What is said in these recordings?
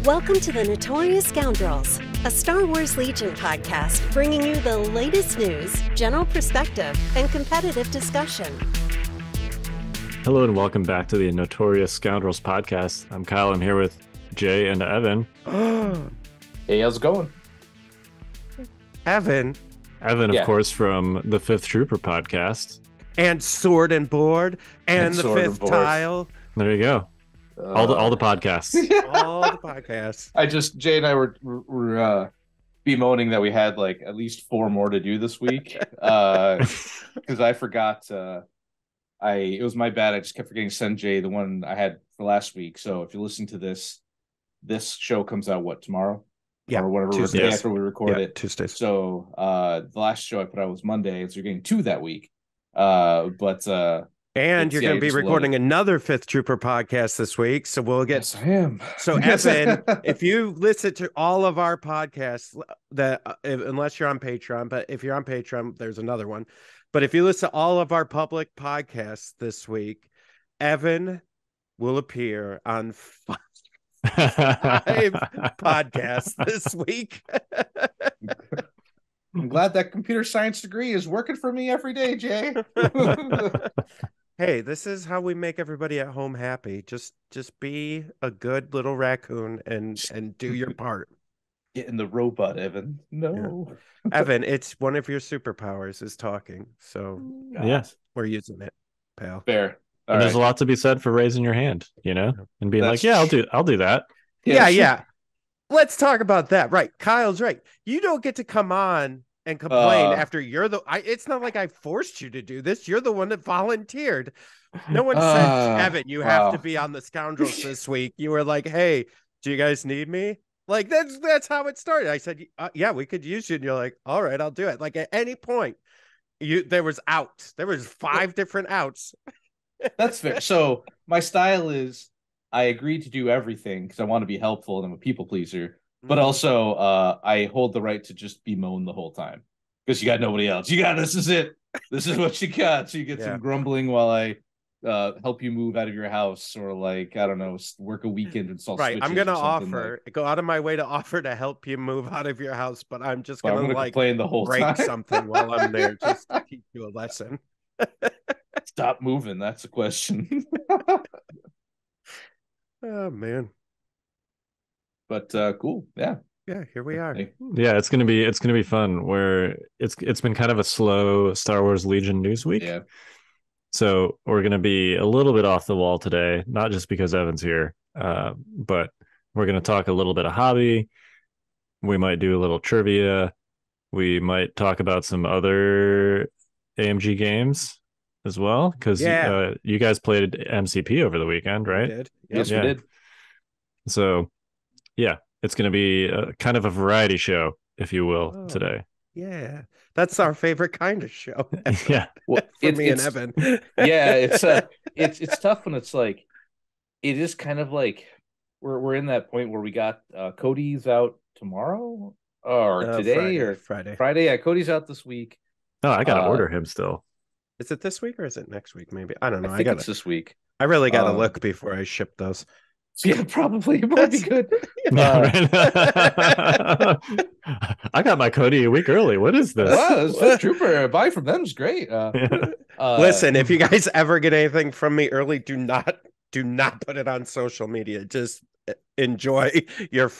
Welcome to the Notorious Scoundrels, a Star Wars Legion podcast bringing you the latest news, general perspective, and competitive discussion. Hello and welcome back to the Notorious Scoundrels podcast. I'm Kyle. I'm here with Jay and Evan. Hey, how's it going? Evan, of course, from the Fifth Trooper podcast. And Sword and Board, and the Fifth Tile. There you go. All the podcasts. All the podcasts. Jay and I were bemoaning that we had like at least 4 more to do this week. Because I forgot. It was my bad. I just kept forgetting to send Jay the one I had for last week. So if you listen to this show comes out tomorrow? Yeah, or whatever. Tuesday. The day after we record it. Tuesdays. So the last show I put out was Monday, so you're getting 2 that week. And you're going to be recording another Fifth Trooper podcast this week, so we'll get. Yes, I am. So Evan, if you listen to all of our podcasts, unless you're on Patreon, but if you're on Patreon, there's another one. But if you listen to all of our public podcasts this week, Evan will appear on 5 podcasts this week. I'm glad that computer science degree is working for me every day, Jay. Hey, this is how we make everybody at home happy. Just be a good little raccoon and do your part. Get in the robot, Evan. No. Yeah. Evan, it's one of your superpowers is talking. So yes, we're using it, pal. Fair. There's a lot to be said for raising your hand, and being like, yeah, I'll do that. Yeah. Let's talk about that. Right. Kyle's right. You don't get to come on and complain after it's not like I forced you to do this. You're the one that volunteered. No one said, Evan, you have to be on the Scoundrels this week. You were like, hey, do you guys need me? Like, that's how it started. I said, yeah, we could use you. And you're like, all right, I'll do it. Like at any point, there was 5 different outs. That's fair. So my style is I agree to do everything because I want to be helpful and I'm a people pleaser. But also, I hold the right to just bemoan the whole time because you got nobody else. This is it. This is what you got. So you get some grumbling while I help you move out of your house or like, I don't know, work a weekend and install switches. I'm going to go out of my way to offer to help you move out of your house, but I'm just going to like complain the whole break time. Something while I'm there just to teach you a lesson. Stop moving. That's the question. Oh, man. But cool, yeah, here we are. Yeah, it's gonna be fun. Where it's been kind of a slow Star Wars Legion news week. Yeah, so we're gonna be a little bit off the wall today, not just because Evan's here, but we're gonna talk a little bit of hobby. We might do a little trivia. We might talk about some other AMG games as well, because you guys played MCP over the weekend, right? We did. Yes, we did. So. Yeah, it's going to be kind of a variety show, if you will, today. Yeah, that's our favorite kind of show. Yeah, well, me and Evan. Yeah, it's tough when it's like it is kind of like we're in that point where we got Cody's out tomorrow or today or Friday. Yeah, Cody's out this week. Oh, I got to order him still. Is it this week or is it next week? Maybe I don't know. I think it's this week. I really got to look before I ship those. Yeah, probably. It might be good. I got my Cody a week early. What is this? Wow, this Trooper buy from them is great. Listen, if you guys ever get anything from me early, do not put it on social media. Just enjoy your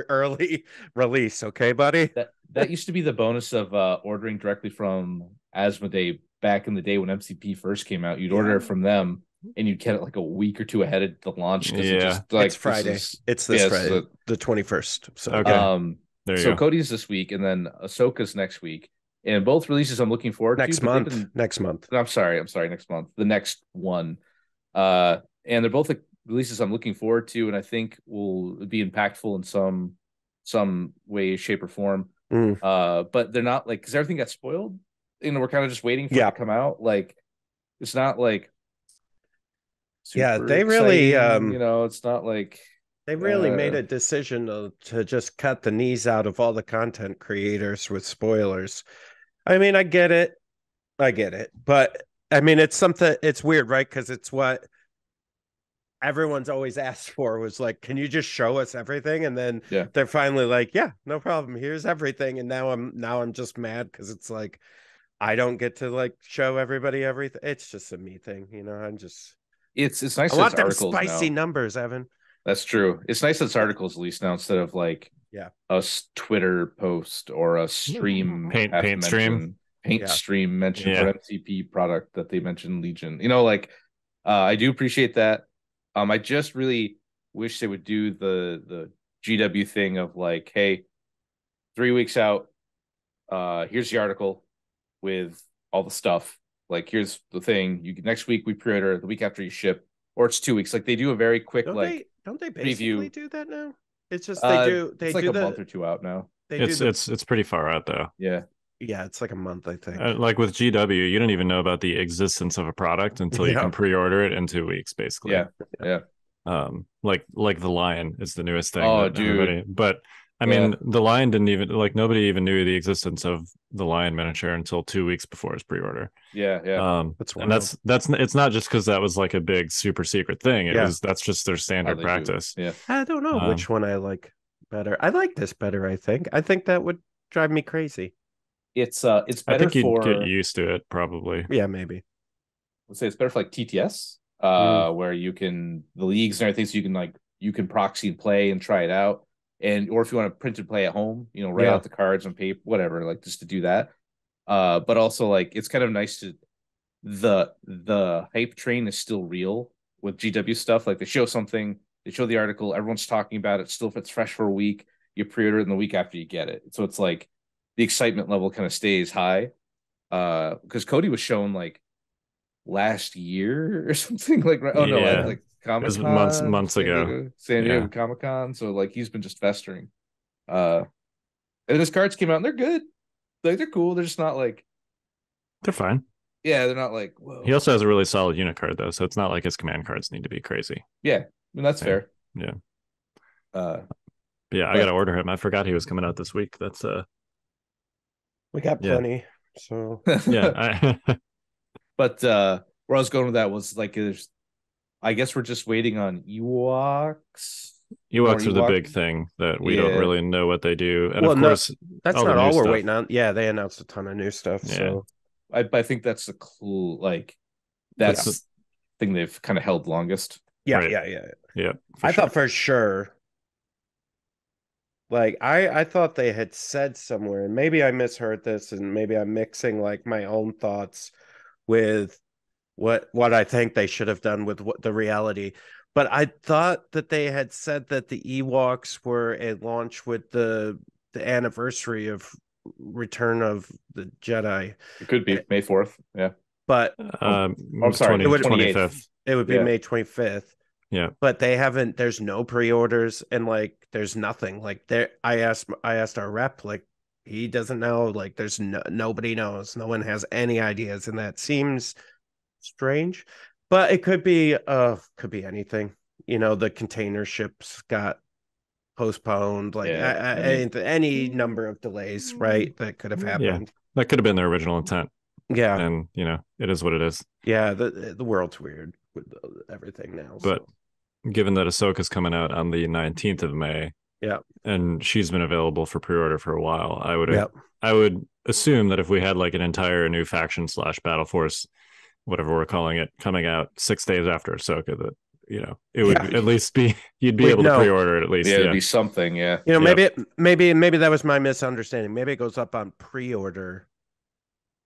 early release, okay, buddy? That used to be the bonus of ordering directly from Asmodee back in the day when MCP first came out. You'd order it from them. And you get it like a week or 2 ahead of the launch. It's Friday. It's this Friday, the 21st. So okay. There you go. Cody's this week, and then Ahsoka's next week, and both releases I'm looking forward to. Next month. I'm sorry, next month. The next one, and they're both releases I'm looking forward to, and I think will be impactful in some way, shape, or form. But they're not like because everything got spoiled, and we're kind of just waiting for it to come out. Like it's not like. They really it's not like they really made a decision to just cut the knees out of all the content creators with spoilers. I mean, I get it, but I mean, it's weird, right? Because it's what everyone's always asked for was like, can you just show us everything? And then Yeah. they're finally like, yeah, no problem. Here's everything. And now I'm just mad because it's like I don't get to like show everybody everything. It's just a me thing, you know. I'm just It's nice. I that want it's them articles spicy now. numbers, Evan. That's true. It's nice that it's articles at least now instead of like a Twitter post or a stream paint stream stream mention for MCP product that they mentioned Legion. You know, like I do appreciate that. I just really wish they would do the GW thing of like, hey, 3 weeks out, here's the article with all the stuff. Like, here's the thing. Next week we pre-order, the week after you ship, or it's 2 weeks. Like they do a very quick don't they basically preview. Do that now? It's just they it's like a month or two out now. It's pretty far out though. Yeah, it's like a month, I think. Like with GW, you don't even know about the existence of a product until you can pre-order it in 2 weeks, basically. Yeah. Like the Lion is the newest thing. Oh, dude! But I mean, the Lion didn't even nobody even knew the existence of the Lion miniature until 2 weeks before his pre-order. Yeah. That's it's not just because that was like a big super secret thing. That's just their standard practice. Yeah, I don't know which one I like better. I like this better. I think that would drive me crazy. It's better. I think you'd get used to it, probably. Yeah, maybe. Let's say it's better for like TTS, where you can the leagues and everything, so you can proxy and play and try it out. Or if you want to print and play at home, write out the cards on paper, whatever, like just to do that. But also like it's kind of nice to the hype train is still real with GW stuff. Like they show something, they show the article, everyone's talking about it. Still, if it's fresh for a week, you pre-order it, and the week after you get it. So it's like the excitement level kind of stays high. Because Cody was shown like last year or something like like Comic-Con, months ago, San Diego Comic-Con. So like he's been just festering. And his cards came out and they're good. Like they're cool. They're just not like they're fine. Yeah, they're not like whoa. He also has a really solid unit card though, so it's not like his command cards need to be crazy. Yeah, I mean that's fair. Yeah. I gotta order him. I forgot he was coming out this week. That's we got plenty. So yeah. But where I was going with that was like I guess we're just waiting on Ewoks. Ewoks are the big thing that we don't really know what they do. And of course, that's not all we're waiting on. Yeah, they announced a ton of new stuff. Yeah. So I think that's the clue. Like that's the thing they've kind of held longest. Yeah, right. Yeah. I thought for sure. Like I thought they had said somewhere, and maybe I misheard this, and maybe I'm mixing like my own thoughts with what I think they should have done with the reality. But I thought that they had said that the Ewoks were a launch with the anniversary of Return of the Jedi. It could be May 4th. Yeah. But I'm sorry, 25th. It would be May 25th. Yeah. But they haven't, there's no pre-orders and like there's nothing. Like there I asked our rep, like he doesn't know, like there's nobody knows. No one has any ideas, and that seems strange. But it could be anything. The container ships got postponed, like any number of delays, right? That could have happened. That could have been their original intent. Yeah. And it is what it is. Yeah, the world's weird with everything now. But given that Ahsoka's coming out on the 19th of May, and she's been available for pre-order for a while, I would assume that if we had like an entire new faction / battle force, whatever we're calling it, coming out 6 days after Ahsoka, that it would at least be you'd be able to pre-order it at least. Yeah, it'd be something. Yeah, maybe that was my misunderstanding. Maybe it goes up on pre-order.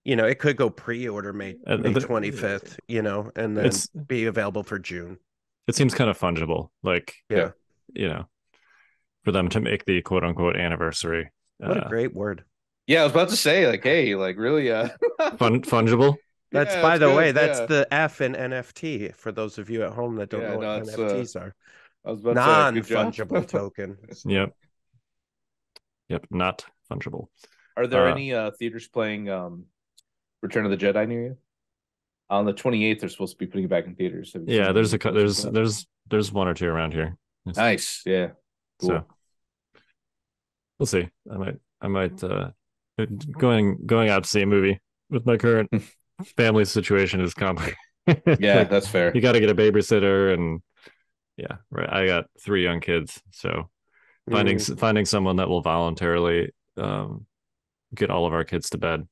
It could go pre-order May 25th. And then be available for June. It seems kind of fungible, like for them to make the quote unquote anniversary. What a great word. Yeah, I was about to say, like, hey, like really fungible. That's by the way, that's the F in NFT for those of you at home that don't know what NFTs are. I was about non-fungible token. Yep, not fungible. Are there any theaters playing Return of the Jedi near you? On the 28th, they're supposed to be putting it back in theaters. Yeah, there's one or two around here. Nice, yeah. Cool. So we'll see. I might going out to see a movie with my current family situation is complicated. Yeah, that's fair. You got to get a babysitter, and Yeah, right. I got 3 young kids, so Mm. finding someone that will voluntarily get all of our kids to bed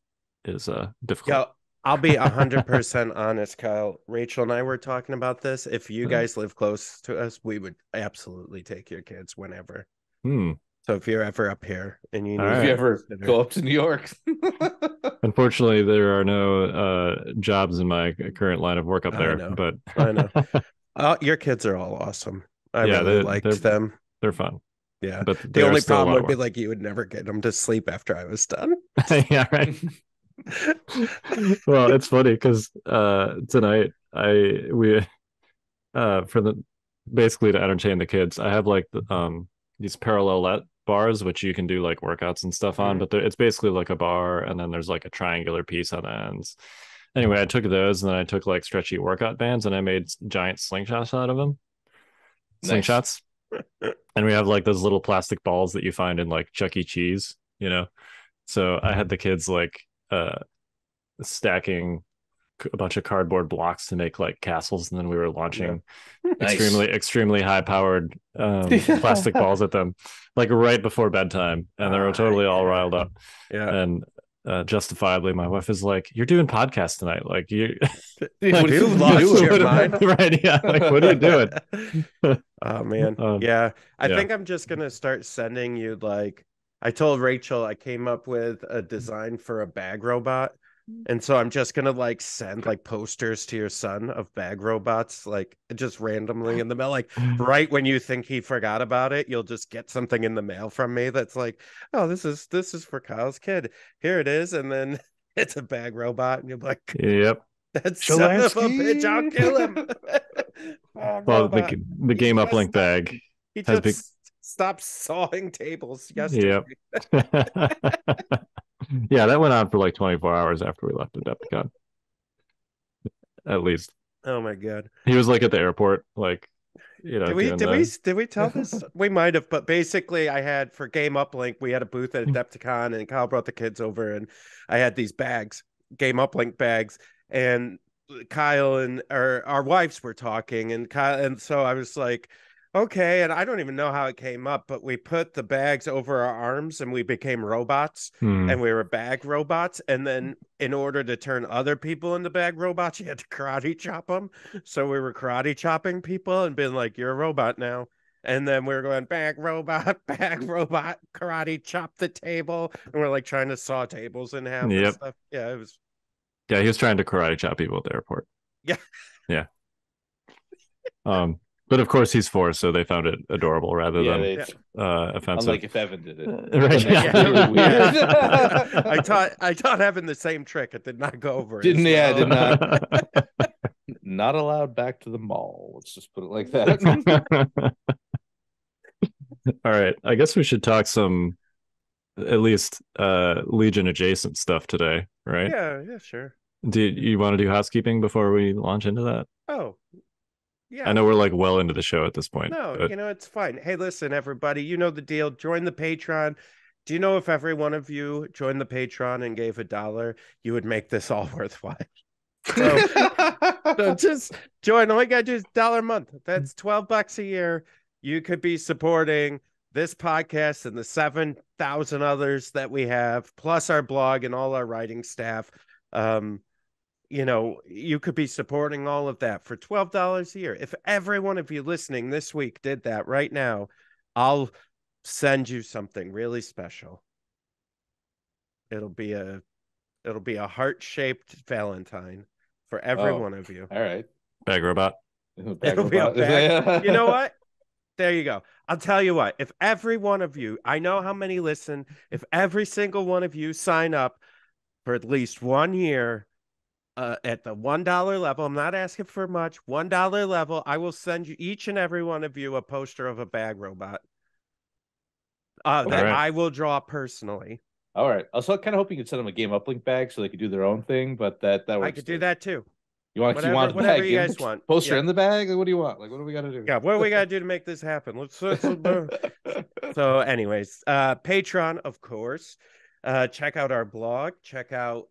is Yeah, difficult. I'll be 100% honest, Kyle. Rachel and I were talking about this. If you guys live close to us, we would absolutely take your kids whenever. Hmm. So if you're ever up here and you All need If right. you to ever consider- go up to New York. Unfortunately, there are no jobs in my current line of work up I there, know. but I know. Your kids are all awesome. I yeah, really liked them. they're fun, Yeah. but The they're only still a problem lot of would be work. like you would never get them to sleep after I was done. Yeah, right. Well, it's funny because tonight we for the basically to entertain the kids, I have like these parallelette bars which you can do like workouts and stuff on, but it's basically like a bar and then there's like a triangular piece on the ends. Anyway, I took those and then I took like stretchy workout bands and I made giant slingshots out of them. Nice. Slingshots. And we have like those little plastic balls that you find in like Chuck E. Cheese, you know. So I had the kids like stacking a bunch of cardboard blocks to make like castles, and then we were launching extremely high powered plastic balls at them like right before bedtime, and they were totally all riled up. Yeah. And justifiably my wife is like, you're doing podcast tonight, like you What you are lost doing? your mind? right? Yeah, like what are you doing? Oh man. Yeah. I yeah. think I'm just gonna start sending you like I told Rachel I came up with a design for a bag robot. And so I'm just gonna like send like posters to your son of bag robots, like just randomly in the mail. Like right when you think he forgot about it, you'll just get something in the mail from me that's like, oh, this is for Kyle's kid. Here it is, and then it's a bag robot, and you're like, Yep. that son of a bitch, I'll kill him. Well, the game uplink bag He has just stopped sawing tables Yep. yesterday. Yeah, that went on for like 24 hours after we left Adepticon. At least. Oh my god. He was like at the airport, like, you know, Did we tell this? We might have, but basically I had for Game Uplink, we had a booth at Adepticon and Kyle brought the kids over and I had these bags, Game Uplink bags, and Kyle and our wives were talking and Kyle, and so I was like, okay, and I don't even know how it came up, but we put the bags over our arms and we became robots and we were bag robots. And then in order to turn other people into bag robots, you had to karate chop them. So we were karate chopping people and being like, you're a robot now. And then we were going bag robot, karate chop the table. And we're like trying to saw tables in half and stuff. Yeah, it was. Yeah, he was trying to karate chop people at the airport. Yeah. Yeah. But of course he's 4, so they found it adorable rather than offensive. Unlike if Evan did it. Right. Yeah. Really weird. I taught Evan the same trick. It did not go over. Did not. Not allowed back to the mall. Let's just put it like that. All right. I guess we should talk some at least Legion adjacent stuff today, right? Yeah, sure. Do you want to do housekeeping before we launch into that? Oh, yeah. I know we're like well into the show at this point. No, but... it's fine. Hey, listen, everybody, you know the deal. Join the Patreon. Do you know if every one of you joined the Patreon and gave $1, you would make this all worthwhile? So just join. All you gotta do is $1 a month. That's $12 a year. You could be supporting this podcast and the 7,000 others that we have, plus our blog and all our writing staff. You could be supporting all of that for $12 a year. If every one of you listening this week did that right now, I'll send you something really special. It'll be a heart-shaped Valentine for every one of you. All right. Bag robot. It'll be a bag. You know what? There you go. I'll tell you what. If every one of you, I know how many listen, if every single one of you sign up for at least 1 year, at the $1 level, I'm not asking for much, $1 level, I will send you, each and every one of you, a poster of a bag robot that I will draw personally. All right. I was kind of hoping you could send them a Game Uplink bag so they could do their own thing, but that works. I could do that too. You want whatever the bag? You guys want. Poster in the bag? Like, what do you want? Like, what do we got to do? Yeah, what do we got to do to make this happen? So anyways, Patreon, of course. check out our blog, check out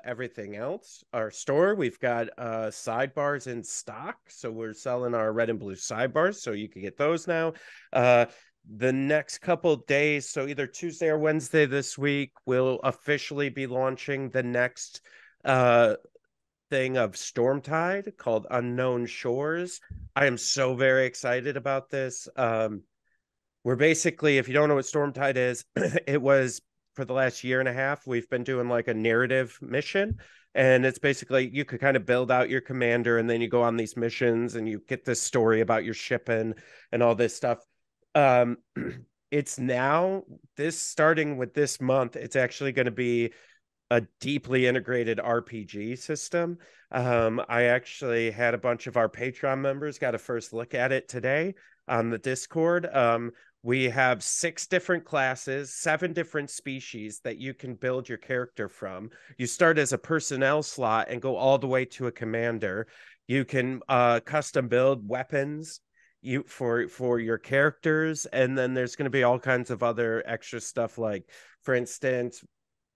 everything else. Our store, we've got sidebars in stock. So we're selling our red and blue sidebars, so you can get those now. The next couple days, so either Tuesday or Wednesday this week, we'll officially be launching the next thing of Stormtide called Unknown Shores. I am so very excited about this. We're basically, if you don't know what Stormtide is, it was for the last year and a half, we've been doing like a narrative mission. And it's basically, you could kind of build out your commander and then you go on these missions and you get this story about your shipping and all this stuff. It's now, this starting with this month, it's actually going to be a deeply integrated RPG system. I actually had a bunch of our Patreon members got a first look at it today on the Discord. We have 6 different classes, 7 different species that you can build your character from. You start as a personnel slot and go all the way to a commander. You can custom build weapons for your characters, and then there's going to be all kinds of other extra stuff, like, for instance,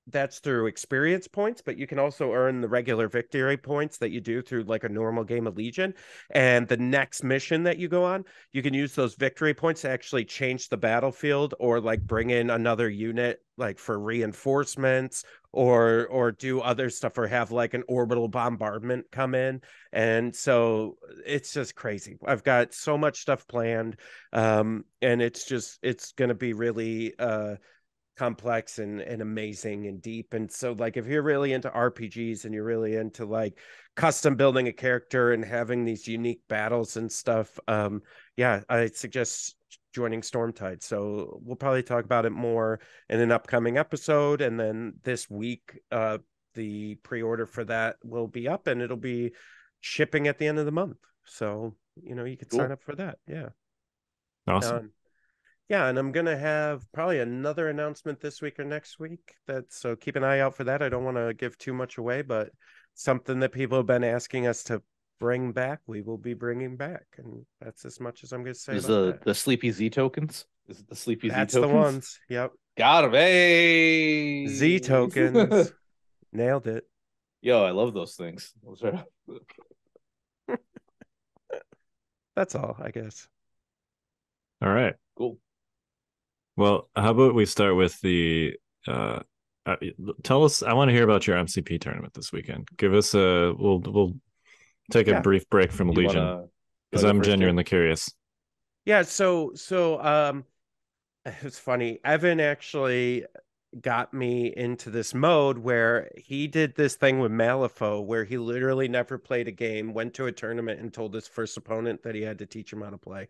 that's through experience points, but you can also earn the regular victory points that you do through like a normal game of Legion. And the next mission that you go on, you can use those victory points to actually change the battlefield, or like bring in another unit like for reinforcements, or do other stuff, or have like an orbital bombardment come in. And so it's just crazy. I've got so much stuff planned. And it's going to be really complex and amazing and deep. And so, like, if you're really into RPGs and you're really into like custom building a character and having these unique battles and stuff, yeah, I suggest joining Stormtide. So we'll probably talk about it more in an upcoming episode. And then this week, the pre-order for that will be up and it'll be shipping at the end of the month. So, you could sign up for that. Yeah. Awesome. Yeah, and I'm gonna have probably another announcement this week or next week. So keep an eye out for that. I don't want to give too much away, but something that people have been asking us to bring back, we will be bringing back, and that's as much as I'm gonna say about that. The Sleepy Z tokens? Is it the Sleepy Z tokens? That's the ones. Yep. Got him. Hey, Z tokens. Nailed it. Yo, I love those things. Those are... That's all, I guess. All right. Cool. Well, how about we start with the tell us, I want to hear about your MCP tournament this weekend. Give us we'll take a brief break from Legion, because I'm genuinely curious. Yeah, so it's funny. Evan actually got me into this mode where he did this thing with Malifaux where he literally never played a game, went to a tournament and told his first opponent that he had to teach him how to play.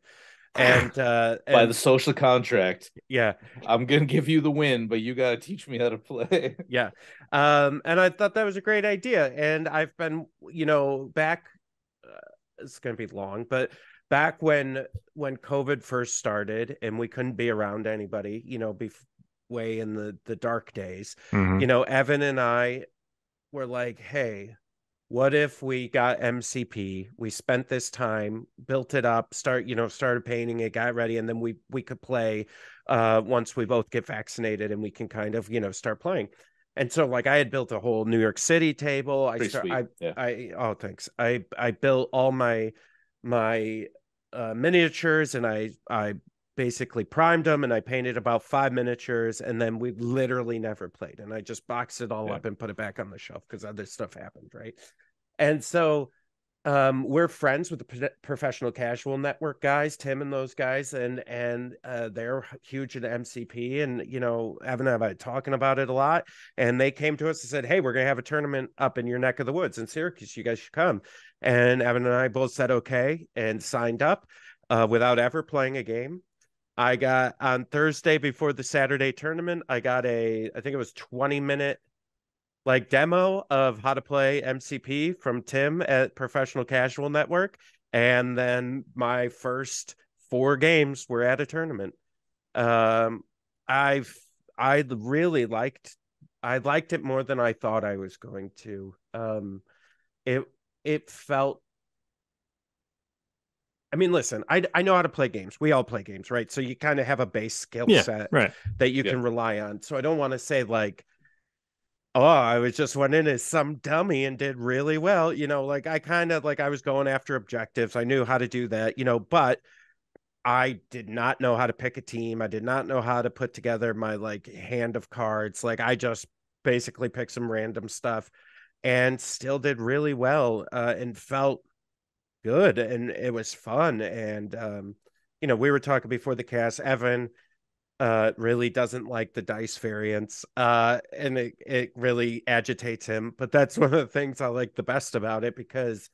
And by the social contract, yeah, I'm gonna give you the win, but you gotta teach me how to play. Yeah. And I thought that was a great idea, and I've been back it's gonna be long, but back when COVID first started and we couldn't be around anybody, way in the dark days, Evan and I were like, hey, what if we got MCP? We spent this time, built it up, started painting it, got ready, and then we could play once we both get vaccinated and we can kind of, start playing. And so, like, I had built a whole New York City table. Oh, thanks. I built all my miniatures, and I basically primed them, and I painted about 5 miniatures, and then we literally never played. And I just boxed it all up and put it back on the shelf because other stuff happened, right? And so we're friends with the Professional Casual Network guys, Tim and those guys, and they're huge in MCP. And Evan and I have been talking about it a lot, and they came to us and said, hey, we're gonna have a tournament up in your neck of the woods in Syracuse, you guys should come. And Evan and I both said okay and signed up without ever playing a game. I got, on Thursday before the Saturday tournament, I got I think it was 20-minute like demo of how to play MCP from Tim at Professional Casual Network. And then my first 4 games were at a tournament. I really liked it more than I thought I was going to. It felt, I mean, listen, I know how to play games. We all play games, right? So you kind of have a base skill set that you can rely on. So I don't want to say like Oh, I was just went in as some dummy and did really well. Like I kind of like I was going after objectives. I knew how to do that, but I did not know how to pick a team. I did not know how to put together my like hand of cards. Like I just basically picked some random stuff and still did really well and felt good and it was fun. And we were talking before the cast. Evan really doesn't like the dice variants and it really agitates him, but that's one of the things I like the best about it because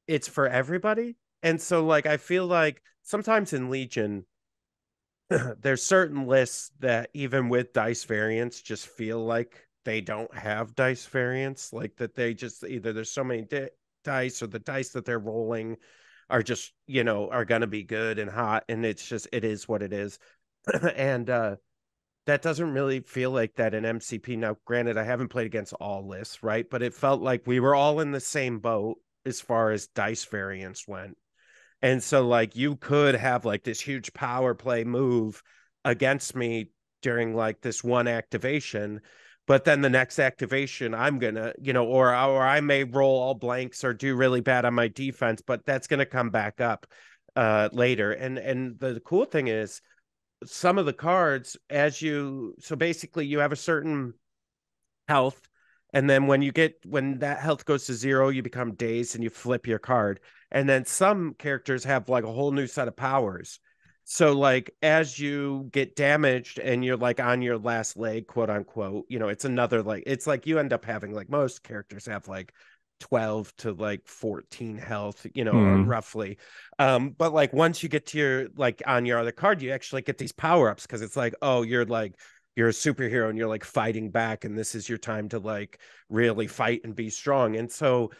it's for everybody. And so like I feel like sometimes in Legion there's certain lists that even with dice variants just feel like they don't have dice variants, like that they just either there's so many dice or the dice that they're rolling are just are going to be good and hot, and it is what it is. And that doesn't really feel like that in MCP. Now granted I haven't played against all lists, right, but it felt like we were all in the same boat as far as dice variants went. And so like you could have like this huge power play move against me during like this one activation, but then the next activation I'm gonna, or I may roll all blanks or do really bad on my defense, but that's gonna come back up later. And the cool thing is some of the cards so basically you have a certain health, and then when that health goes to 0 you become dazed and you flip your card, and then some characters have like a whole new set of powers. So like as you get damaged and you're like on your last leg, quote unquote, it's another like it's like you end up having like most characters have like 12 to like 14 health, roughly. But like once you get to your like on your other card you actually get these power-ups because it's like, oh, you're a superhero and you're like fighting back and this is your time to like really fight and be strong. And so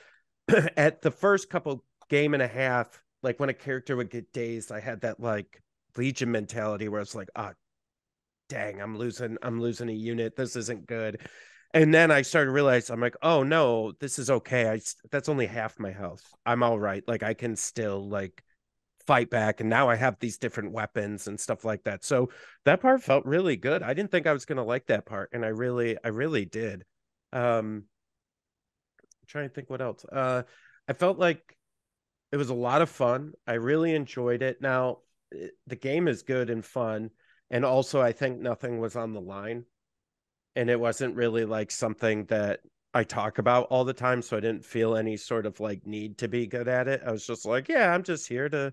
at the first couple game and a half, like when a character would get dazed, I had that like Legion mentality where it's like, oh dang, I'm losing a unit, this isn't good. And then I started to realize, I'm like, oh no, this is okay. That's only half my health. I'm all right. Like I can still like fight back, and now I have these different weapons and stuff like that. So that part felt really good. I didn't think I was going to like that part, and I really did. I'm trying to think what else. I felt like it was a lot of fun. I really enjoyed it. Now the game is good and fun, and also I think nothing was on the line, and it wasn't really like something that I talk about all the time, so I didn't feel any sort of like need to be good at it. I was just like, yeah, I'm just here to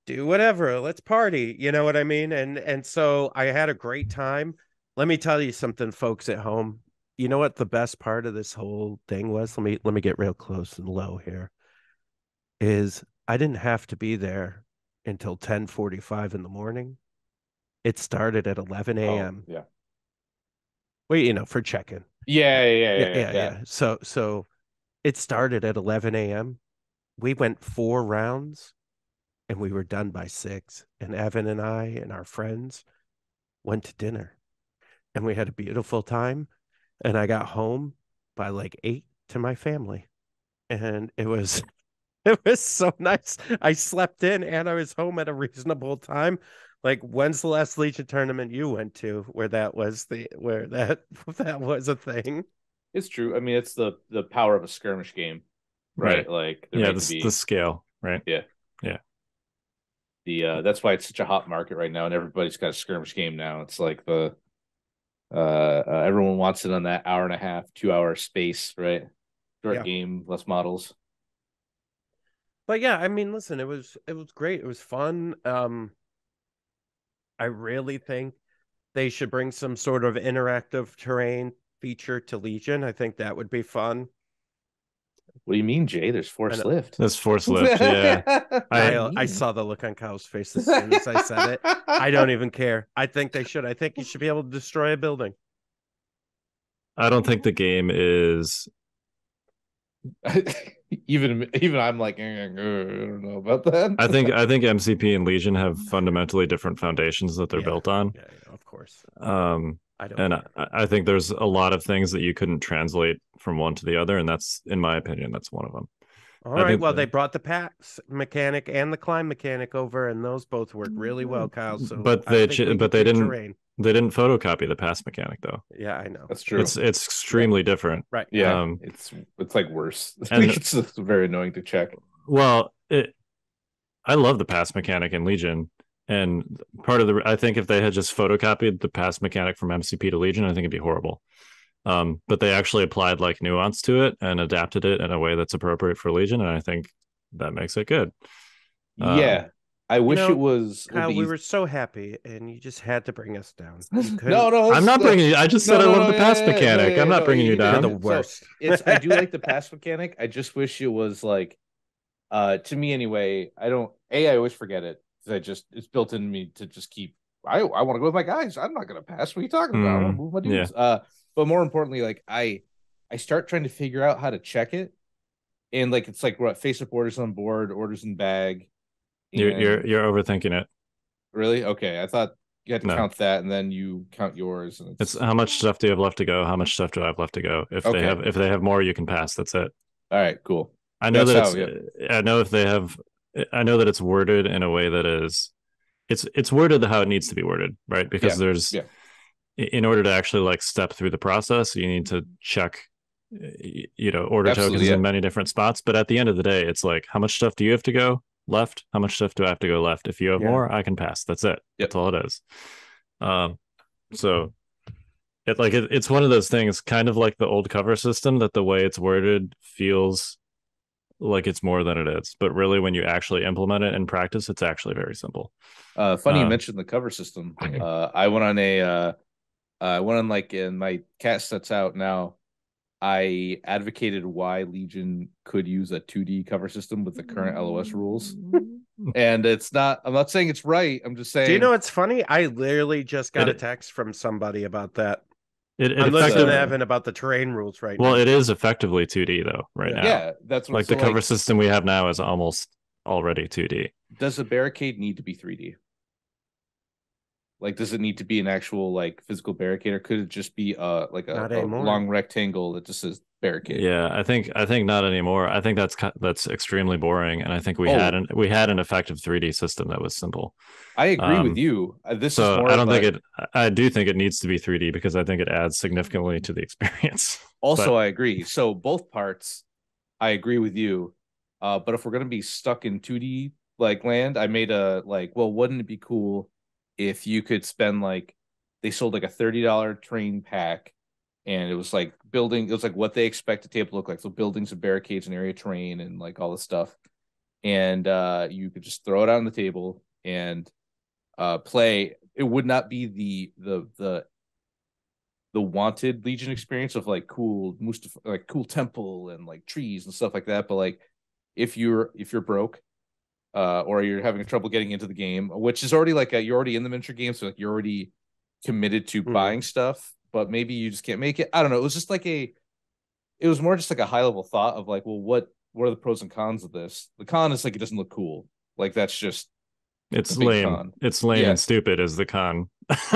do whatever, let's party, you know what I mean? And so I had a great time. Let me tell you something, folks at home. You know what the best part of this whole thing was? Let me get real close and low here. Is I didn't have to be there until 10:45 in the morning. It started at 11 a.m. Yeah. Wait, for check-in. Yeah. So it started at 11 a.m. We went 4 rounds and we were done by 6. And Evan and I and our friends went to dinner and we had a beautiful time. And I got home by like 8 to my family. And it was so nice. I slept in and I was home at a reasonable time. Like, when's the last Legion tournament you went to where that was that was a thing? It's true. I mean, it's the power of a skirmish game, right? Like, the scale, right? Yeah. That's why it's such a hot market right now, and everybody's got a skirmish game now. It's like everyone wants it on that hour and a half, 2 hour space, right? Short game, less models. But yeah, I mean, listen, it was great. It was fun. I really think they should bring some sort of interactive terrain feature to Legion. I think that would be fun. What do you mean, Jay? There's force lift. There's force lift, yeah. I saw the look on Kyle's face as soon as I said it. I don't even care. I think they should. I think you should be able to destroy a building. I don't think the game is even I'm like, I don't know about that. I think MCP and Legion have fundamentally different foundations that they're built on. Yeah, of course. I think there's a lot of things that you couldn't translate from one to the other, and that's, in my opinion, that's one of them. All right. Well, they brought the pass mechanic and the climb mechanic over, and those both work really well, Kyle. So, but they didn't. terrain. They didn't photocopy the pass mechanic though. Yeah, I know. That's true. It's extremely different. Right. Yeah. It's like worse. And it's just very annoying to check. Well, I love the pass mechanic in Legion, and I think if they had just photocopied the pass mechanic from MCP to Legion, I think it'd be horrible. But they actually applied like nuance to it and adapted it in a way that's appropriate for Legion, and I think that makes it good. Yeah. I wish it was. Kyle, we were so happy, and you just had to bring us down. No, I'm not bringing you. I just said I love the pass mechanic. I'm not bringing you down. You're the worst. So I do like the pass mechanic. I just wish it was like, to me anyway. I always forget it because it's built in me to just keep. I want to go with my guys. I'm not gonna pass. What are you talking about? I want to move my dudes. Yeah. But more importantly, like I start trying to figure out how to check it, and like it's like what face up orders on board, orders in bag. You're overthinking it. Really? Okay. I thought you had to count that, and then you count yours. And it's how much stuff do you have left to go? How much stuff do I have left to go? If they have more, you can pass. That's it. All right. Cool. I know I know if they have. I know that it's worded in a way that is. It's worded how it needs to be worded, right? Because there's. Yeah. In order to actually like step through the process, you need to check. Order tokens in many different spots. But at the end of the day, it's like, how much stuff do you have to go left? How much stuff do I have to go left? If you have more, I can pass. That's it. That's all it is. So it's one of those things, kind of like the old cover system, that the way it's worded feels like it's more than it is. But really, when you actually implement it in practice, it's actually very simple. Funny you mentioned the cover system. I went on like in my cat sets out now. I advocated why Legion could use a 2D cover system with the current LOS rules. And I'm not saying it's right. I'm just saying. Do you know what's funny? I literally just got a text from somebody about that. I'm listening to Evan about the terrain rules right now. Well, it is effectively 2D though, now. Yeah, that's what like the cover system we have now is almost already 2D. Does a barricade need to be 3D? Like, does it need to be an actual like physical barricade, or could it just be a long rectangle that just says barricade? Yeah, I think not anymore. I think that's extremely boring, and I think we had an effective 3D system that was simple. I agree with you. I do think it needs to be 3D because I think it adds significantly to the experience. Also, I agree. So both parts, I agree with you. But if we're gonna be stuck in 2D like land, I made wouldn't it be cool if you could spend they sold like a $30 train pack, and it was like what they expect a table to look like. So buildings and barricades and area terrain and like all this stuff. And you could just throw it out on the table and play. It would not be the wanted Legion experience of like cool temple and like trees and stuff like that. But like if you're broke, or you're having trouble getting into the game, which is already you're already in the miniature game, so like you're already committed to buying stuff, but maybe you just can't make it. I don't know. It was just it was more just like a high level thought of like, well, what are the pros and cons of this? The con is like it doesn't look cool. Like that's just it's lame. Con. It's lame and stupid is the con.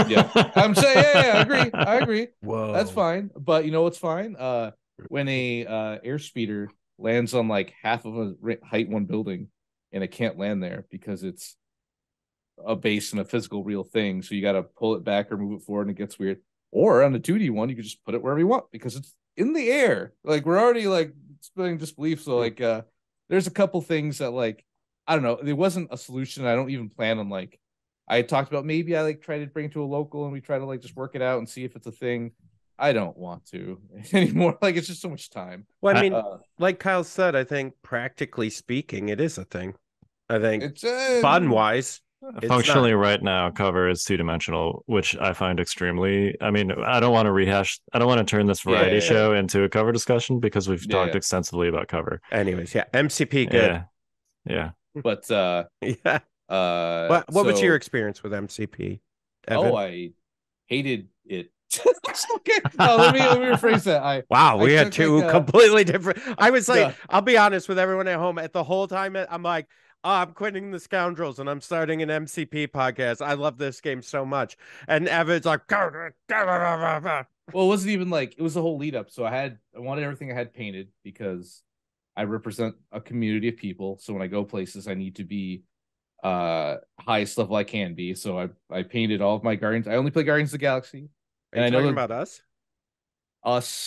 Yeah, I'm saying I agree. Whoa, that's fine. But you know what's fine? When a airspeeder lands on like half of a height one building, and it can't land there because it's a base and a physical real thing. So you got to pull it back or move it forward, and it gets weird. Or on the 2D one, you can just put it wherever you want because it's in the air. Like we're already like spilling disbelief. So like there's a couple things that like, I don't know. There wasn't a solution. I don't even plan on I had talked about maybe I try to bring it to a local and we try to just work it out and see if it's a thing. I don't want to anymore. It's just so much time. Well, I mean, like Kyle said, I think practically speaking, it is a thing. I think it's fun-wise. Functionally, right now, cover is 2-dimensional, which I find extremely. I mean, I don't want to rehash. I don't want to turn this variety show into a cover discussion because we've talked extensively about cover. Anyways, MCP good. Yeah. But what was your experience with MCP, Evan? I hated it. Okay. No, let me rephrase that. We had two completely different. I was like, I'll be honest with everyone at home. At the whole time, I'm like, I'm quitting the Scoundrels and I'm starting an MCP podcast. I love this game so much. And Evan's like, well, it wasn't even it was the whole lead up. So I wanted everything I had painted because I represent a community of people. So when I go places, I need to be highest level I can be. So I painted all of my Guardians. I only play Guardians of the Galaxy. Are you And I talking know about us?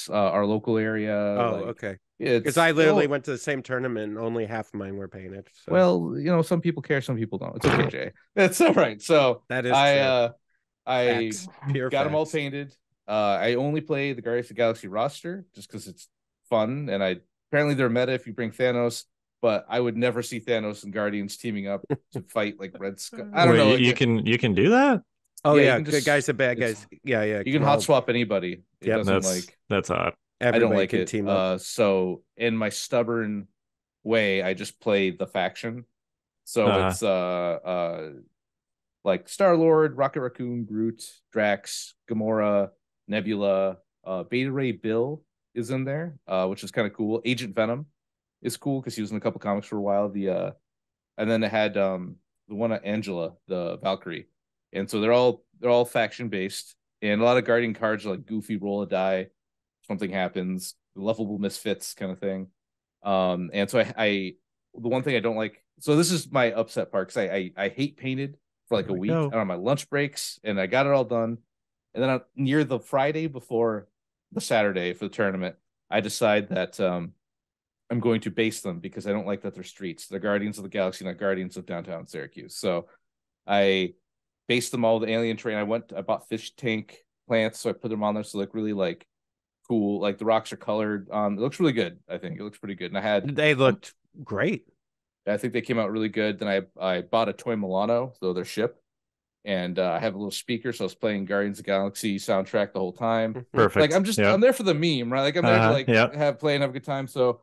our local area. Oh, like, okay. It's Because I literally went to the same tournament and only half of mine were painted. So. well, some people care, some people don't. It's okay, Jay. It's all right. So that is I true. I Pure got them all facts. painted. I only play the Guardians of the Galaxy roster just because it's fun, and apparently they're meta if you bring Thanos, but I would never see Thanos and Guardians teaming up to fight like Red Skull. I don't know. Wait, you can do that? Oh Yeah, yeah, you can good guys and bad guys. Yeah, You can hot swap anybody. It Yep. doesn't That's odd. I don't everybody like can it. team up. So in my stubborn way, I just play the faction. So it's like Star-Lord, Rocket Raccoon, Groot, Drax, Gamora, Nebula, Beta Ray Bill is in there, which is kind of cool. Agent Venom is cool because he was in a couple comics for a while. And then it had the one of Angela, the Valkyrie. And so they're all faction based. And a lot of Guardian cards are like goofy roll a die, something happens, lovable misfits kind of thing. And so I the one thing I don't like, so this is my upset part because I hate painted for like a week on my lunch breaks, and I got it all done. And then near the Friday before the Saturday for the tournament, I decide that I'm going to base them because I don't like that they're streets. They're Guardians of the Galaxy, not Guardians of downtown Syracuse. So I based them all the alien terrain. I bought fish tank plants, so I put them on there so they look really like cool. Like the rocks are colored. It looks really good. I think it looks pretty good. And they looked great. I think they came out really good. Then I bought a toy Milano, so their ship, and I have a little speaker, so I was playing Guardians of the Galaxy soundtrack the whole time. Perfect. Like I'm there for the meme, right? Like I'm there to like have a good time. So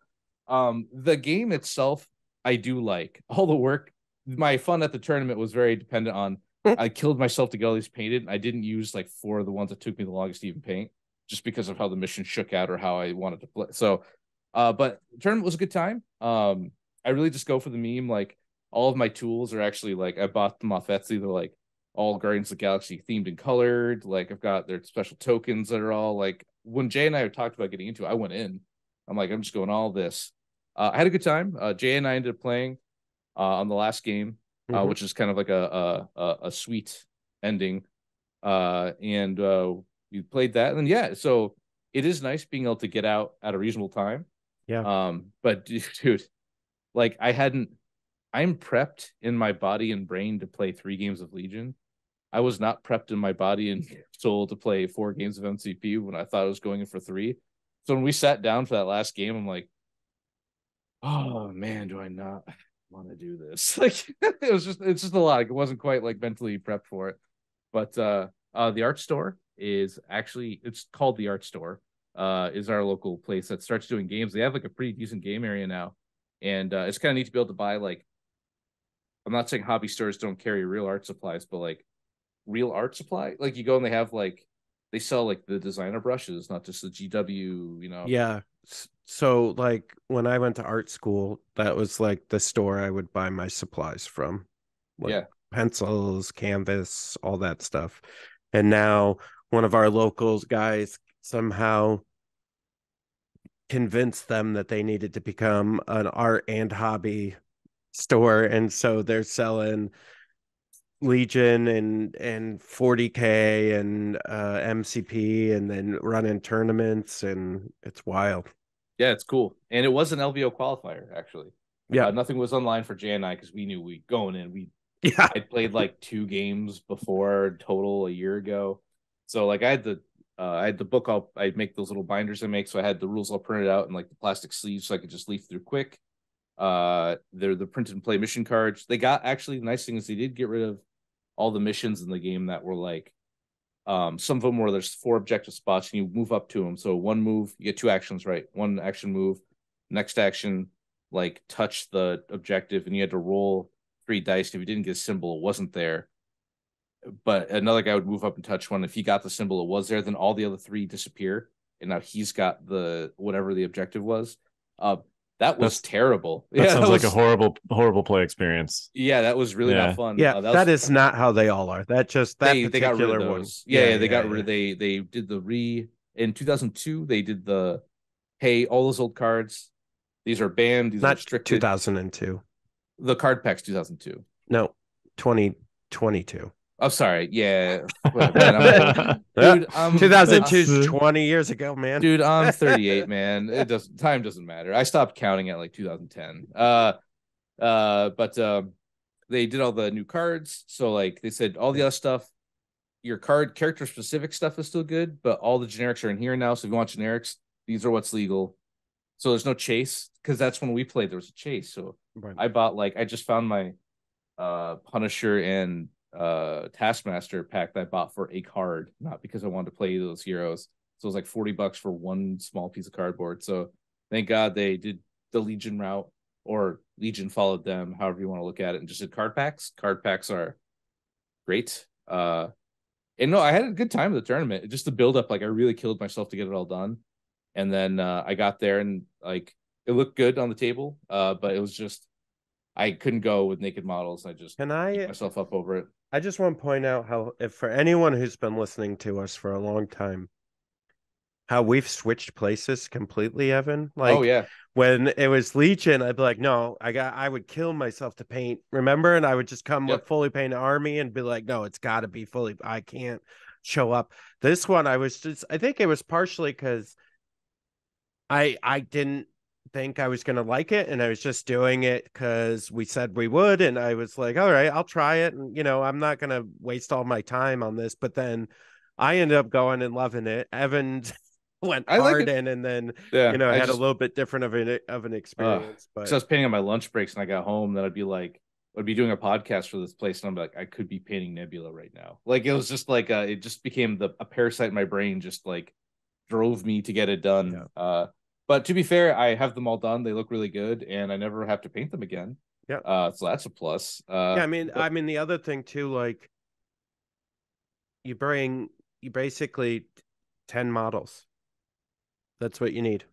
the game itself, I do like all the work. My fun at the tournament was very dependent on I killed myself to get all these painted. I didn't use like 4 of the ones that took me the longest to even paint, just because of how the mission shook out or how I wanted to play. So but the tournament was a good time. I really just go for the meme. Like all of my tools are actually like I bought them off Etsy. They're like all Guardians of the Galaxy themed and colored. Like I've got their special tokens that are all like when Jay and I talked about getting into it, I went in. I'm like, I'm just going all this. I had a good time. Jay and I ended up playing on the last game, which is kind of like a sweet ending. And we played that, and then so it is nice being able to get out at a reasonable time. Yeah. But dude, like I'm prepped in my body and brain to play 3 games of Legion. I was not prepped in my body and soul to play 4 games of MCP when I thought I was going in for 3. So when we sat down for that last game, I'm like, oh man, do I not want to do this? Like it's just a lot. Like, it wasn't quite like mentally prepped for it. But the art store is actually, it's called the Art Store, is our local place that starts doing games. They have like a pretty decent game area now. And it's kind of neat to be able to buy, like, I'm not saying hobby stores don't carry real art supplies, but like real art supply, like you go and they have like, they sell like the designer brushes, not just the GW, Yeah. So like when I went to art school, that was like the store I would buy my supplies from. Like pencils, canvas, all that stuff. And now one of our locals guys somehow convinced them that they needed to become an art and hobby store, and so they're selling Legion and 40K and MCP, and then running tournaments, and it's wild. Yeah, it's cool. And it was an LVO qualifier, actually. Yeah. Nothing was online for Jay and I because we knew going in. I'd played like 2 games before total a year ago. So like I had the book. I'd make those little binders I make. So I had the rules all printed out in like the plastic sleeves so I could just leaf through quick. They're the print and play mission cards. They got, actually, the nice thing is they did get rid of all the missions in the game that were like, some of them where there's 4 objective spots and you move up to them. So one move, you get 2 actions, right? One action move, next action, like touch the objective, and you had to roll 3 dice. If you didn't get a symbol, it wasn't there. But another guy would move up and touch one. If he got the symbol, it was there. Then all the other 3 disappear, and now he's got the whatever the objective was. That was terrible. That sounds like a horrible play experience. Yeah, that was really not fun. Yeah, that is not how they all are. That particular they got rid of one. Those. They got rid of. They did the in 2002. They did the, hey, all those old cards, These are banned. These are Not restricted. 2002. The card pack's 2002. No, 2022. Oh, sorry. Yeah. Whatever, man. I'm old. Dude, 2002 is 20 years ago, man. Dude, I'm 38, man. Time doesn't matter. I stopped counting at like 2010. But they did all the new cards. So like they said all the other stuff, your card character specific stuff is still good, but all the generics are in here now. So if you want generics, these are what's legal. So there's no chase, because that's when we played, there was a chase. So I bought I just found my Punisher and Taskmaster pack that I bought for a card, not because I wanted to play those heroes. So it was like $40 for one small piece of cardboard. So thank God they did the Legion route, or Legion followed them, however you want to look at it, and just did card packs. Card packs are great. And no, I had a good time at the tournament. Just the build up, I really killed myself to get it all done. And then I got there and it looked good on the table, but it was just I couldn't go with naked models. I just beat myself up over it. I just want to point out how, if for anyone who's been listening to us for a long time, how we've switched places completely, Evan. Oh yeah. When it was Legion, I'd be like, no, I would kill myself to paint. Remember? And I would just come with fully painted army and be like, no, it's got to be fully. I can't show up. This one, I think it was partially because I didn't think I was going to like it, and I was just doing it because we said we would, and I was like, all right, I'll try it, and I'm not going to waste all my time on this. But then I ended up going and loving it. Evan went hard in, and then I had a little bit different of an experience. But so I was painting on my lunch breaks, and I got home, then I'd be doing a podcast for this place, and I'm like, I could be painting Nebula right now. It was just it just became a parasite in my brain, just drove me to get it done. But to be fair, I have them all done. They look really good, and I never have to paint them again. Yeah. So that's a plus. I mean the other thing too, you basically 10 models. That's what you need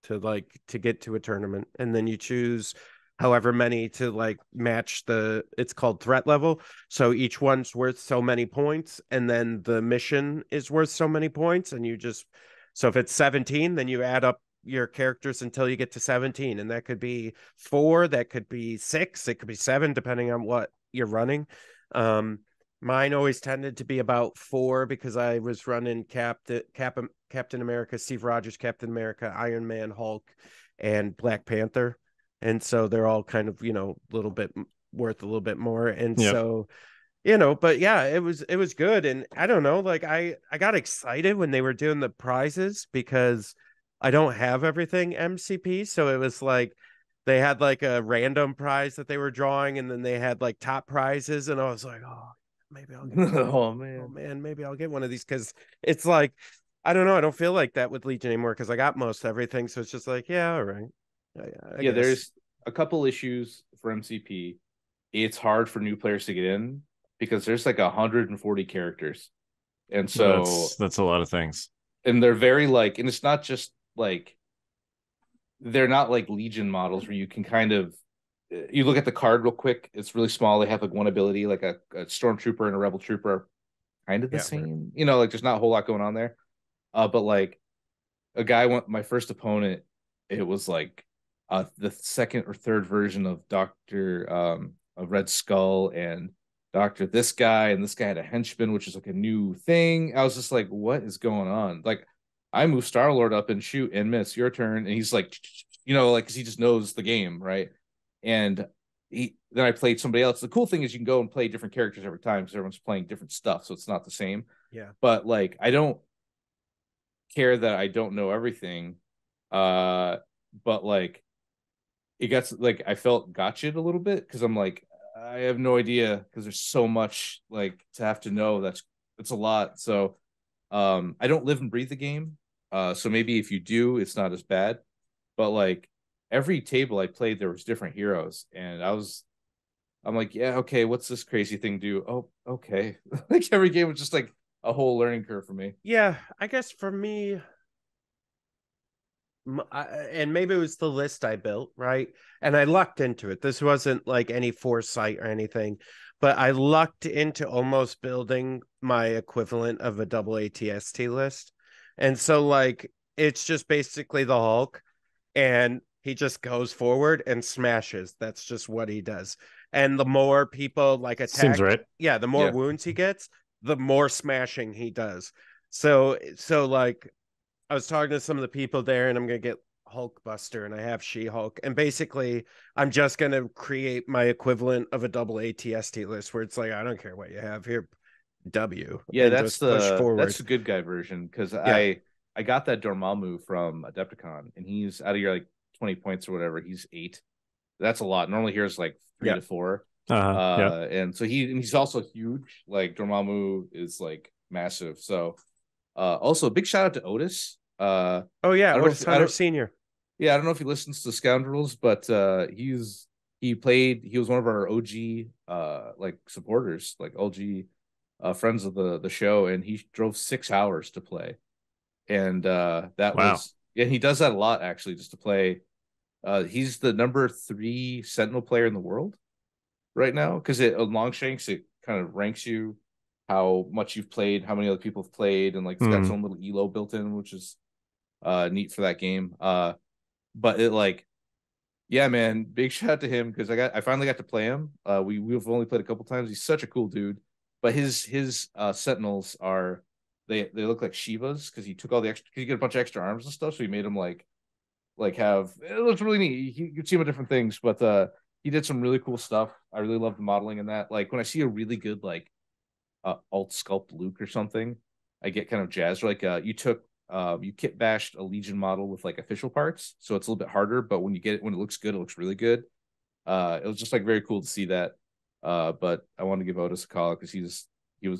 to get to a tournament, and then you choose however many to match it's called threat level. So each one's worth so many points, and then the mission is worth so many points, and so if it's 17, then you add up your characters until you get to 17, and that could be 4, that could be 6, it could be 7, depending on what you're running. Mine always tended to be about 4 because I was running Captain America, Steve Rogers, Captain America, Iron Man, Hulk, and Black Panther, and so they're all kind of little bit worth a little bit more. And so but yeah, it was good. And I don't know, I got excited when they were doing the prizes because I don't have everything MCP. So it was they had a random prize that they were drawing, and then they had top prizes, and I was like, oh, maybe I'll get oh man, maybe I'll get one of these, because it's I don't know, I don't feel like that with Legion anymore because I got most everything. So it's just yeah, all right. I guess. There's a couple issues for MCP. It's hard for new players to get in because there's 140 characters, and so that's a lot of things. And they're very and it's not just they're not Legion models where you can kind of you look at the card real quick. It's really small. They have one ability, a stormtrooper and a rebel trooper are kind of the same. There's not a whole lot going on there. But a guy my first opponent, it was the second or third version of Doctor of Red Skull and Doctor this guy, and this guy had a henchman, which is a new thing. I was just what is going on? I move Star-Lord up and shoot and miss, your turn, and he's because he just knows the game, right? And then I played somebody else. The cool thing is you can go and play different characters every time because everyone's playing different stuff, so it's not the same. Yeah. But I don't care that I don't know everything. But it gets I felt gotcha'd a little bit because I'm I have no idea because there's so much to have to know. It's a lot. So I don't live and breathe the game. So maybe if you do, it's not as bad. But every table I played, there was different heroes, and I'm yeah, okay, what's this crazy thing do? Oh, okay. Every game was just a whole learning curve for me. Yeah, I guess for me, and maybe it was the list I built, right? And I lucked into it. This wasn't any foresight or anything, but I lucked into almost building my equivalent of a double ATST list. And so it's just basically the Hulk, and He just goes forward and smashes. That's just what he does. And the more people like attack, Seems right. Yeah, the more wounds he gets, the more smashing he does. So like I was talking to some of the people there, and I'm gonna get Hulkbuster, and I have She-Hulk, and basically I'm just gonna create my equivalent of a double ATST list where it's like I don't care what you have here, W. Yeah, and that's just push forward. That's the good guy version because I got that Dormammu from Adepticon, and he's out of your like 20 points or whatever. He's 8. That's a lot. Normally here's like 3 to 4. And so he's also huge. Like Dormammu is like massive. So also a big shout out to Otis. Otis Hunter Senior. Yeah, I don't know if he listens to Scoundrels, but he was one of our OG like supporters, like OG friends of the show, and he drove 6 hours to play. And he does that a lot actually, just to play. He's the number 3 Sentinel player in the world right now, because on Longshanks it kind of ranks you how much you've played, how many other people have played, and like it's got its own little elo built in, which is neat for that game. But it like, yeah, man, big shout out to him because I finally got to play him. We've only played a couple times. He's such a cool dude. But his Sentinels are they look like Shivas because he took all the extra, because you get a bunch of extra arms and stuff, so he made them like have, it looks really neat. You can see him with different things, but he did some really cool stuff. I really love the modeling in that. Like when I see a really good like alt sculpt Luke or something, I get kind of jazzed. Like you kit bashed a Legion model with like official parts, so it's a little bit harder, but when it looks good, it looks really good. It was just like very cool to see that. But I want to give Otis a call because he was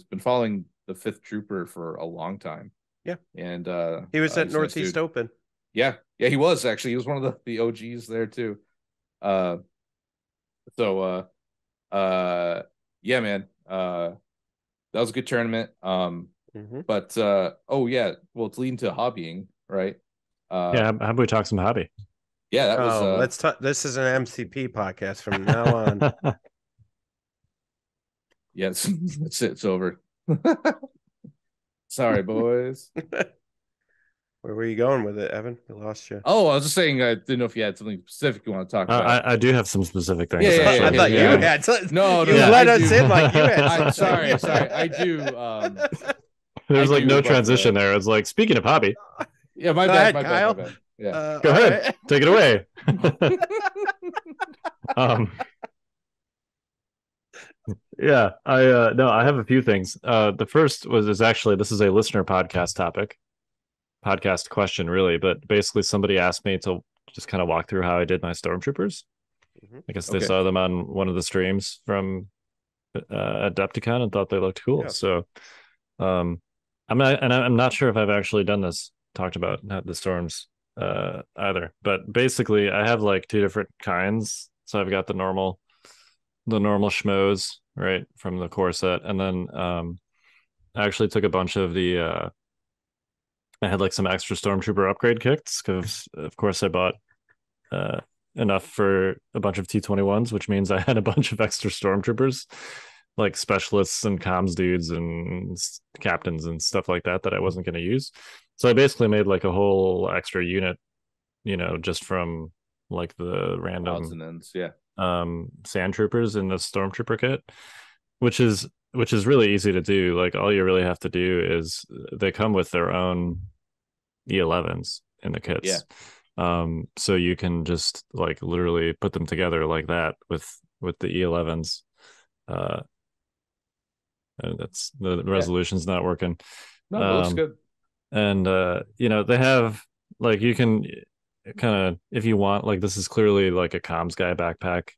been following the 5th Trooper for a long time. Yeah, and he was at Northeast Open. Yeah, he was actually. He was one of the OGs there too. Yeah, man. That was a good tournament. But it's leading to hobbying, right? How about we talk some hobby? Yeah, that was. Let's talk. This is an MCP podcast from now on. Yes, that's it. It's over. Sorry, boys. Where were you going with it, Evan? I lost you. Oh, I was just saying, I didn't know if you had something specific you want to talk about. I do have some specific things. I thought you had. No, you let us in like you had. Sorry. I do. There's like no transition there. It's like, speaking of hobby. Yeah, my bad, Kyle. My bad. Yeah. Go ahead. Right. Take it away. Yeah, I have a few things. The first is actually, this is a listener podcast question really, but basically somebody asked me to just kind of walk through how I did my stormtroopers. I guess they saw them on one of the streams from Adepticon and thought they looked cool. Yeah. So I'm not sure if I've actually done this, talked about the storms either, but basically I have like 2 different kinds. So I've got the normal schmoes, right, from the core set, and then I actually took a bunch of the I had like some extra stormtrooper upgrade kits because of course I bought enough for a bunch of T21s, which means I had a bunch of extra stormtroopers, like specialists and comms dudes and captains and stuff like that I wasn't going to use. So I basically made like a whole extra unit, just from like the random sand troopers in the stormtrooper kit, which is really easy to do. Like all you really have to do is they come with their own E11s in the kits. So you can just like literally put them together like that with the E11s. That's the resolution's not working. No, it looks good. And they have like, you can kind of, if you want, like this is clearly like a comms guy backpack.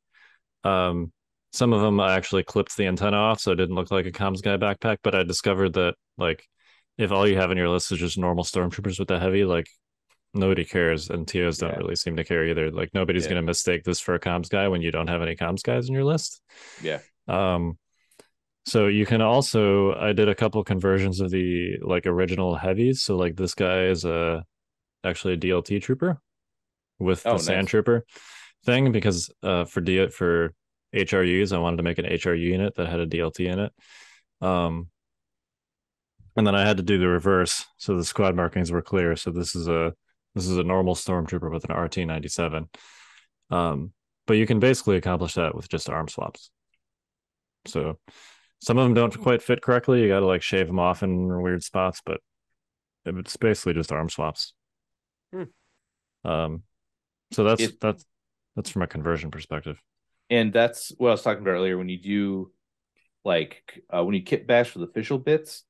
Some of them I actually clipped the antenna off so it didn't look like a comms guy backpack, but I discovered that like if all you have in your list is just normal stormtroopers with the heavy, like nobody cares, and TOs don't really seem to care either. Like nobody's going to mistake this for a comms guy when you don't have any comms guys in your list. So you can also, I did a couple conversions of the like original heavies. So like this guy is actually a DLT trooper with the sand trooper thing, because for HRUs I wanted to make an HRU unit that had a DLT in it. And then I had to do the reverse, so the squad markings were clear. So this is This is a normal stormtrooper with an RT-97. But you can basically accomplish that with just arm swaps. So some of them don't quite fit correctly. You got to like shave them off in weird spots, but it's basically just arm swaps. So that's from a conversion perspective. And that's what I was talking about earlier. When you do when you kit bash with official bits,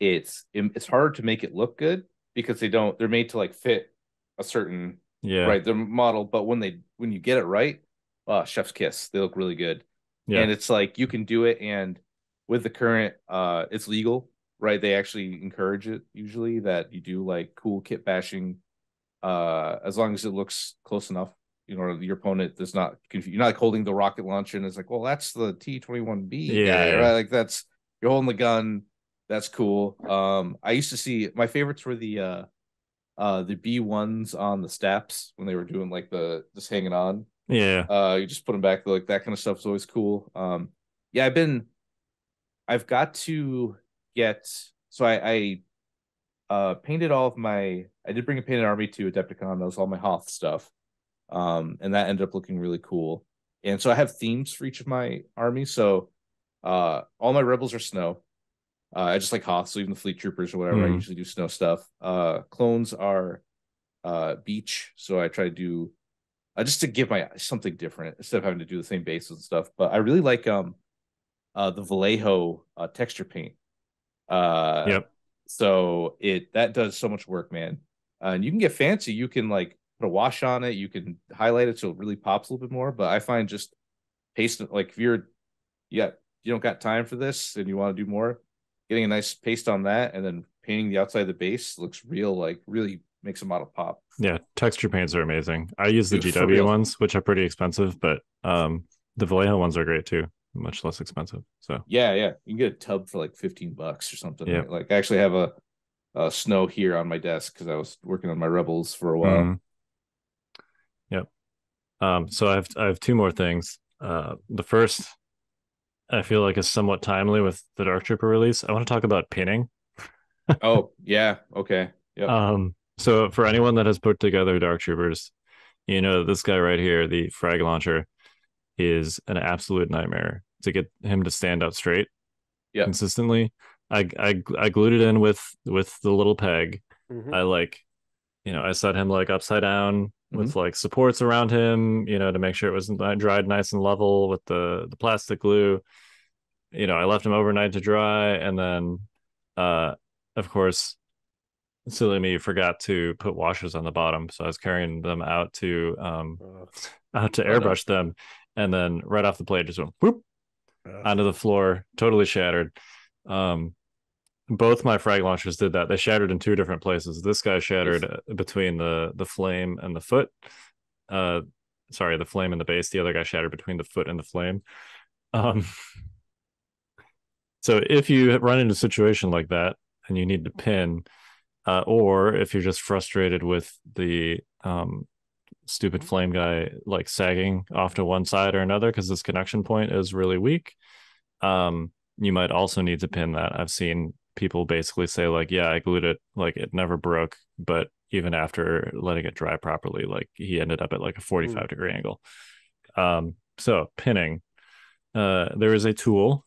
it's harder to make it look good because they're made to like fit a certain their model. But when you get it right, chef's kiss. They look really good. Yeah. And it's like you can do it, and with the current it's legal, right? They actually encourage it usually that you do like cool kit bashing as long as it looks close enough. Your opponent does not confuse. You're not like holding the rocket launcher and it's like, well, that's the T-21B guy, right? Like you're holding the gun. That's cool. I used to see my favorites were the B1s on the steps when they were doing like the just hanging on. Yeah. You just put them back. Like that kind of stuff is always cool. I've got to get. So I painted all of my. I did bring a painted army to Adepticon. That was all my Hoth stuff. And that ended up looking really cool. And so I have themes for each of my armies. So all my rebels are snow. I just like Hoth, so even the fleet troopers or whatever, I usually do snow stuff. Clones are beach, so I try to do just to give my something different instead of having to do the same bases and stuff. But I really like the Vallejo texture paint. Yep. So that does so much work, man. And you can get fancy. You can like put a wash on it. You can highlight it so it really pops a little bit more. But I find just paste, like if you don't got time for this and you want to do more, getting a nice paste on that and then painting the outside of the base looks real, like really makes a model pop. Yeah, texture paints are amazing. I use the GW ones, which are pretty expensive, but the Vallejo ones are great too, much less expensive. So yeah, you can get a tub for like $15 or something. Yeah, right? Like I actually have a snow here on my desk because I was working on my rebels for a while. Yep. So I have two more things. The first, I feel like, is somewhat timely with the Dark Trooper release. I want to talk about pinning. Oh yeah, okay. Yep. So for anyone that has put together Dark Troopers, this guy right here, the frag launcher, is an absolute nightmare to get him to stand up straight consistently. I glued it in with the little peg. I set him like upside down with like supports around him, to make sure it was dried nice and level with the plastic glue. I left him overnight to dry, and then of course, silly me, forgot to put washers on the bottom, so I was carrying them out to airbrush them, and then right off the plate just went whoop onto the floor, totally shattered. Both my frag launchers did that. They shattered in two different places. This guy shattered between the flame and the foot. The flame and the base. The other guy shattered between the foot and the flame. So if you run into a situation like that and you need to pin, or if you're just frustrated with the stupid flame guy like sagging off to one side or another because this connection point is really weak, you might also need to pin that. I've seen people basically say like, yeah, I glued it, like it never broke, but even after letting it dry properly, like he ended up at like a 45-degree angle. So pinning, there is a tool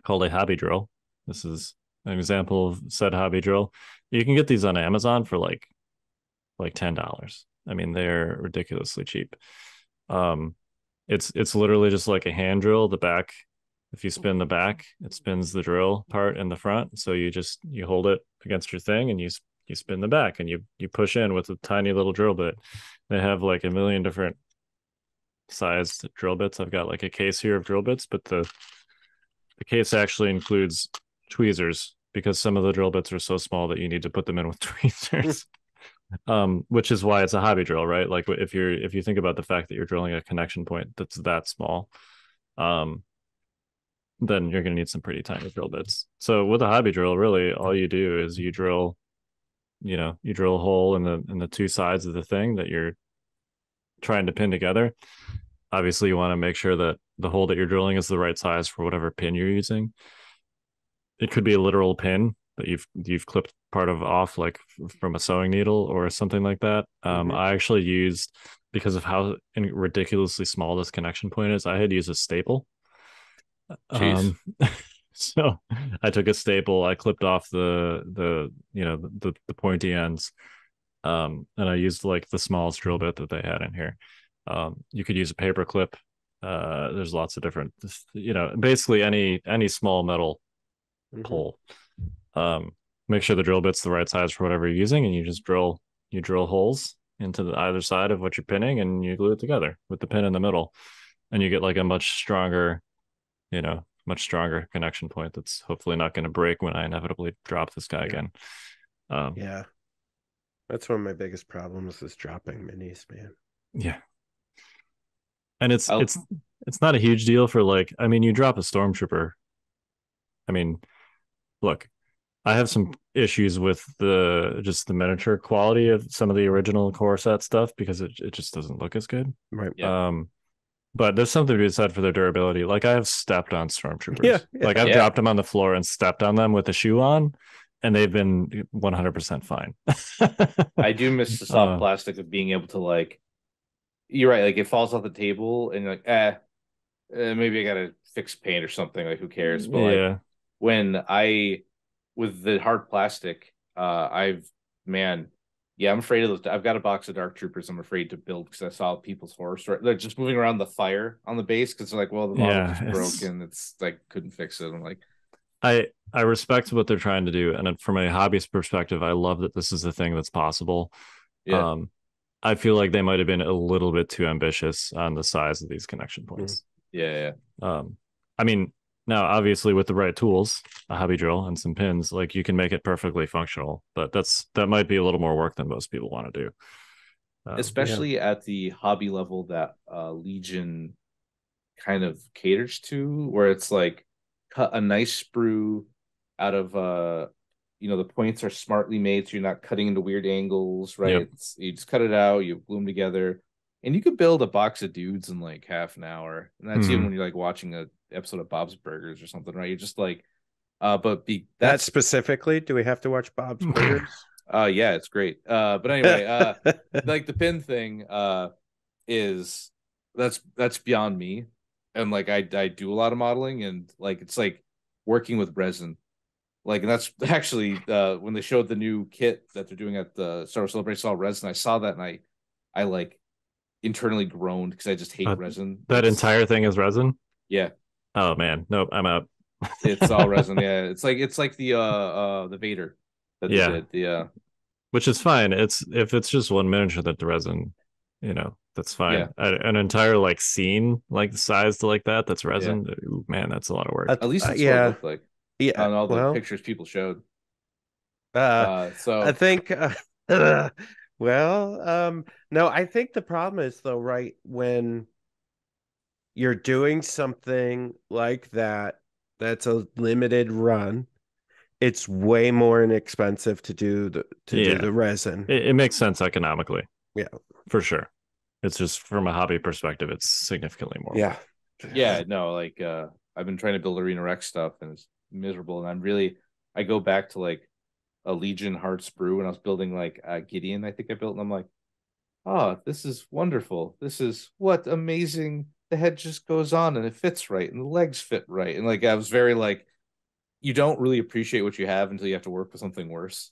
called a hobby drill. This is an example of said hobby drill. You can get these on Amazon for like $10. I mean, they're ridiculously cheap. It's literally just like a hand drill. The back, if you spin the back, it spins the drill part in the front. So you hold it against your thing and you spin the back and you push in with a tiny little drill bit. They have like a million different sized drill bits. I've got like a case here of drill bits, but the case actually includes tweezers because some of the drill bits are so small that you need to put them in with tweezers. Which is why it's a hobby drill, right? Like if you think about the fact that you're drilling a connection point that's that small, then you're going to need some pretty tiny drill bits. So with a hobby drill, really all you do is you drill a hole in the two sides of the thing that you're trying to pin together. Obviously you want to make sure that the hole that you're drilling is the right size for whatever pin you're using. It could be a literal pin, that you've clipped part of off, like from a sewing needle or something like that. I actually used, because of how ridiculously small this connection point is, I had used a staple. Jeez. So I took a staple, I clipped off the the pointy ends, and I used like the smallest drill bit that they had in here. You could use a paper clip. There's lots of different, basically any small metal pole. Make sure the drill bit's the right size for whatever you're using, and you drill holes into either side of what you're pinning, and you glue it together with the pin in the middle, and you get like a much stronger connection point that's hopefully not going to break when I inevitably drop this guy again. Yeah, that's one of my biggest problems is dropping minis, man. Yeah, and it's not a huge deal for, like, I mean, you drop a stormtrooper. I mean, look, I have some issues with the miniature quality of some of the original core set stuff because it just doesn't look as good. Right. Yeah. But there's something to be said for their durability. Like, I have stepped on stormtroopers. Yeah. Like, I've dropped them on the floor and stepped on them with a shoe on, and they've been 100% fine. I do miss the soft plastic of being able to, like, you're right, like it falls off the table and you're like, maybe I gotta fix paint or something. Like, who cares? But like with the hard plastic, I'm afraid of those. I've got a box of Dark Troopers I'm afraid to build because I saw people's horror story. They're just moving around the fire on the base because they're like, well, the model just broken. It's like, couldn't fix it. I'm like, I respect what they're trying to do, and from a hobbyist perspective, I love that this is a thing that's possible. Yeah. I feel like they might have been a little bit too ambitious on the size of these connection points. Yeah. I mean, now obviously with the right tools, a hobby drill and some pins, like, you can make it perfectly functional, but that might be a little more work than most people want to do. Especially at the hobby level that Legion kind of caters to, where it's like, cut a nice sprue out of the points are smartly made, so you're not cutting into weird angles, right? Yep. You just cut it out, you glue them together, and you could build a box of dudes in like half an hour. And that's even when you're like watching an episode of Bob's Burgers or something, right? You're just like, that specifically, do we have to watch Bob's Burgers? Yeah, it's great. But anyway, like the pin thing is that's beyond me. And like I do a lot of modeling, and like it's like working with resin. Like, and that's actually when they showed the new kit that they're doing at the Star Wars Celebration, all resin. I saw that and I like internally groaned because I just hate resin. That entire thing is resin? Yeah. Oh man, nope, I'm out. It's all resin. Yeah, it's like the Vader that they did. Yeah, which is fine. If it's just one miniature that the resin, that's fine. Yeah. An entire like scene like sized like that's resin. Yeah. Ooh, man, that's a lot of work. At least it's what it looked like. Yeah, on all the pictures people showed. So I think, no, I think the problem is though, right, when you're doing something like that's a limited run, it's way more inexpensive to do the resin. It makes sense economically. Yeah, for sure. It's just from a hobby perspective, it's significantly more. Yeah. Yeah, no, like I've been trying to build Arena Rex stuff and it's miserable, and I go back to like a Legion hard sprue when I was building like Gideon, I think I built, and I'm like, oh, this is wonderful. This is what amazing. The head just goes on and it fits right and the legs fit right. And like I was very like, you don't really appreciate what you have until you have to work with something worse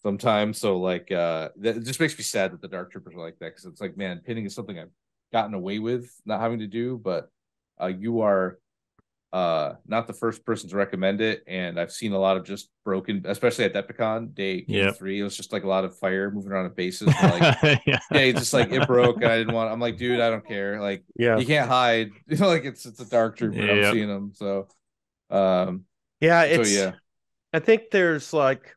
sometimes. So like that just makes me sad that the Dark Troopers are like that, because it's like, man, pinning is something I've gotten away with not having to do, but you are not the first person to recommend it, and I've seen a lot of just broken, especially at Depicon Day 3. It was just like a lot of fire moving around at bases. Like, just like it broke. And I didn't want. I'm like, dude, I don't care. Like, you can't hide. Like it's a Dark Trooper. I'm seeing them. So, I think there's like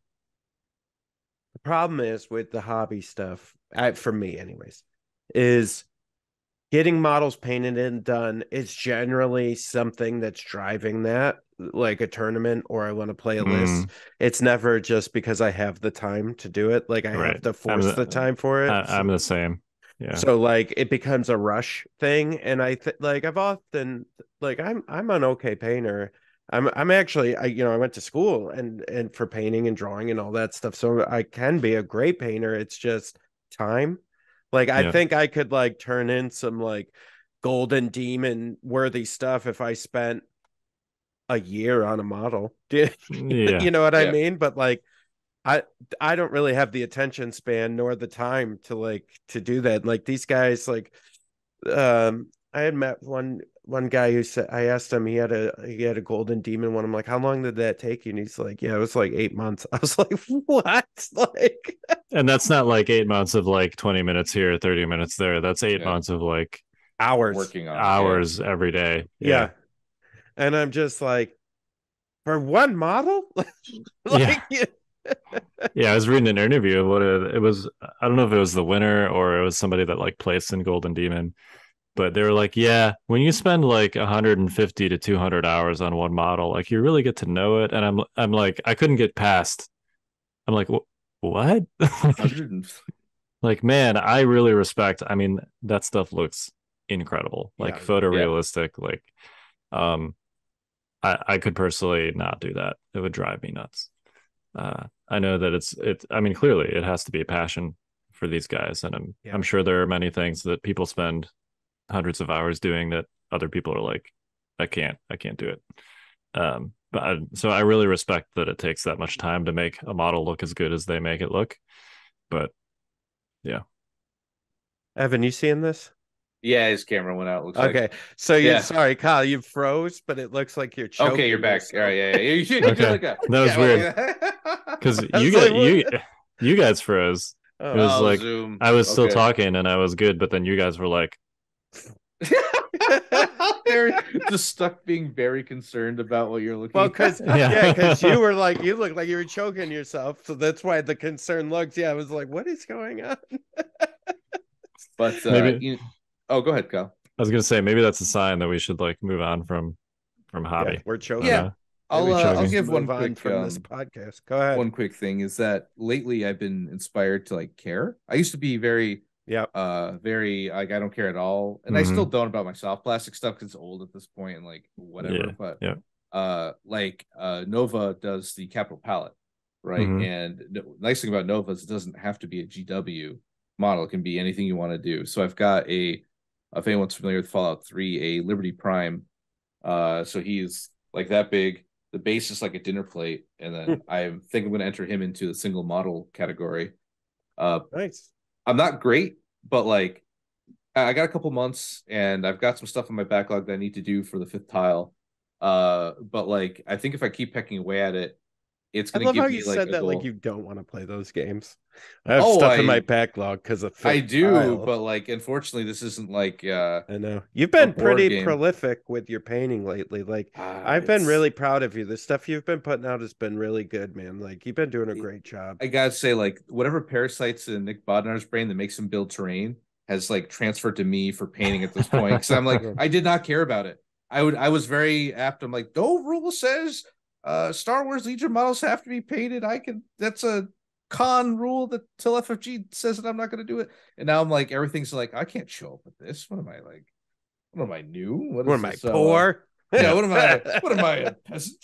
the problem is with the hobby stuff. For me, anyways, is getting models painted and done is generally something that's driving that, like a tournament or I want to play a list. It's never just because I have the time to do it. Like I have to force the time for it. I'm the same. Yeah. So like it becomes a rush thing. And I've often like I'm an okay painter, I'm actually I went to school and for painting and drawing and all that stuff, so I can be a great painter. It's just time. Like I Yeah. think I could like turn in some like golden demon worthy stuff if I spent a year on a model. Yeah. You know what I Yeah. mean? But like I I don't really have the attention span nor the time to do that. Like these guys, like I had met one guy who said, I asked him, he had a golden demon one. I'm like, how long did that take you? And he's like, yeah, it was like 8 months. I was like, what? Like And that's not like 8 months of like 20 minutes here, 30 minutes there. That's 8 months of like hours. Working on hours every day. Yeah. And I'm just like, for one model? Yeah. Yeah. Yeah, I was reading an interview of what it was. I don't know if it was the winner or it was somebody that like placed in Golden Demon, but they were like, yeah, when you spend like 150 to 200 hours on one model, like you really get to know it. And I'm like, I couldn't get past. I'm like, what? 100 Like, man, I really respect. I mean, that stuff looks incredible, like Yeah. photorealistic. Like, um, I could personally not do that. It would drive me nuts. I know that I mean, clearly it has to be a passion for these guys, and I'm sure there are many things that people spend hundreds of hours doing that other people are like, I can't do it. So I really respect that it takes that much time to make a model look as good as they make it look. But yeah, Evan, you seeing this? Yeah, his camera went out. Looks Okay, like. so you Yeah. sorry, Kyle, you froze, but it looks like you're choking. Okay, you're back. yourself. All right, yeah. You should do Okay. like that. That was weird. Because you guys froze. It was like Zoom. I was still Okay. talking and I was good, but then you guys were like, Very just stuck being very concerned about what you're looking Well, at. because Yeah. you were like you looked like you were choking yourself, so that's why the concern looks. Yeah, I was like, what is going on? But Maybe- oh, go ahead, Kyle. I was gonna say maybe that's a sign that we should like move on from hobby. Yeah, we're choking. Yeah. I'll chugging. give one Move on quick from this podcast. Go ahead. one quick thing is that lately I've been inspired to like care. I used to be very very like I don't care at all, and I still don't about my soft plastic stuff because it's old at this point and like whatever. But Nova does the capital palette, right? And the nice thing about Nova is it doesn't have to be a GW model; it can be anything you want to do. So I've got if anyone's familiar with Fallout 3, a Liberty Prime. So he's like that big. The base is like a dinner plate, and then I think I'm going to enter him into the single model category. Nice. I'm not great, but like I got a couple months, and I've got some stuff on my backlog that I need to do for the 5th tile. But like I think if I keep pecking away at it, it's I going to love give how me you like said a that goal. like you don't want to play those games. I have stuff in my backlog because of I do, tile. but like unfortunately, this isn't like I know you've been a board pretty game. prolific with your painting lately. Like I've been really proud of you. The stuff you've been putting out has been really good, man. Like you've been doing a great job. I gotta say, like whatever parasites in Nick Bodnar's brain that makes him build terrain has like transferred to me for painting at this point. Because I'm like, I did not care about it. I was very apt. I'm like, no rule says Star Wars Legion models have to be painted. That's a con rule that till FFG says that I'm not gonna do it. And now I'm like, everything's like, I can't show up with this. What am I like? What am I new? What am I poor? Yeah, what am I? What am I, a peasant?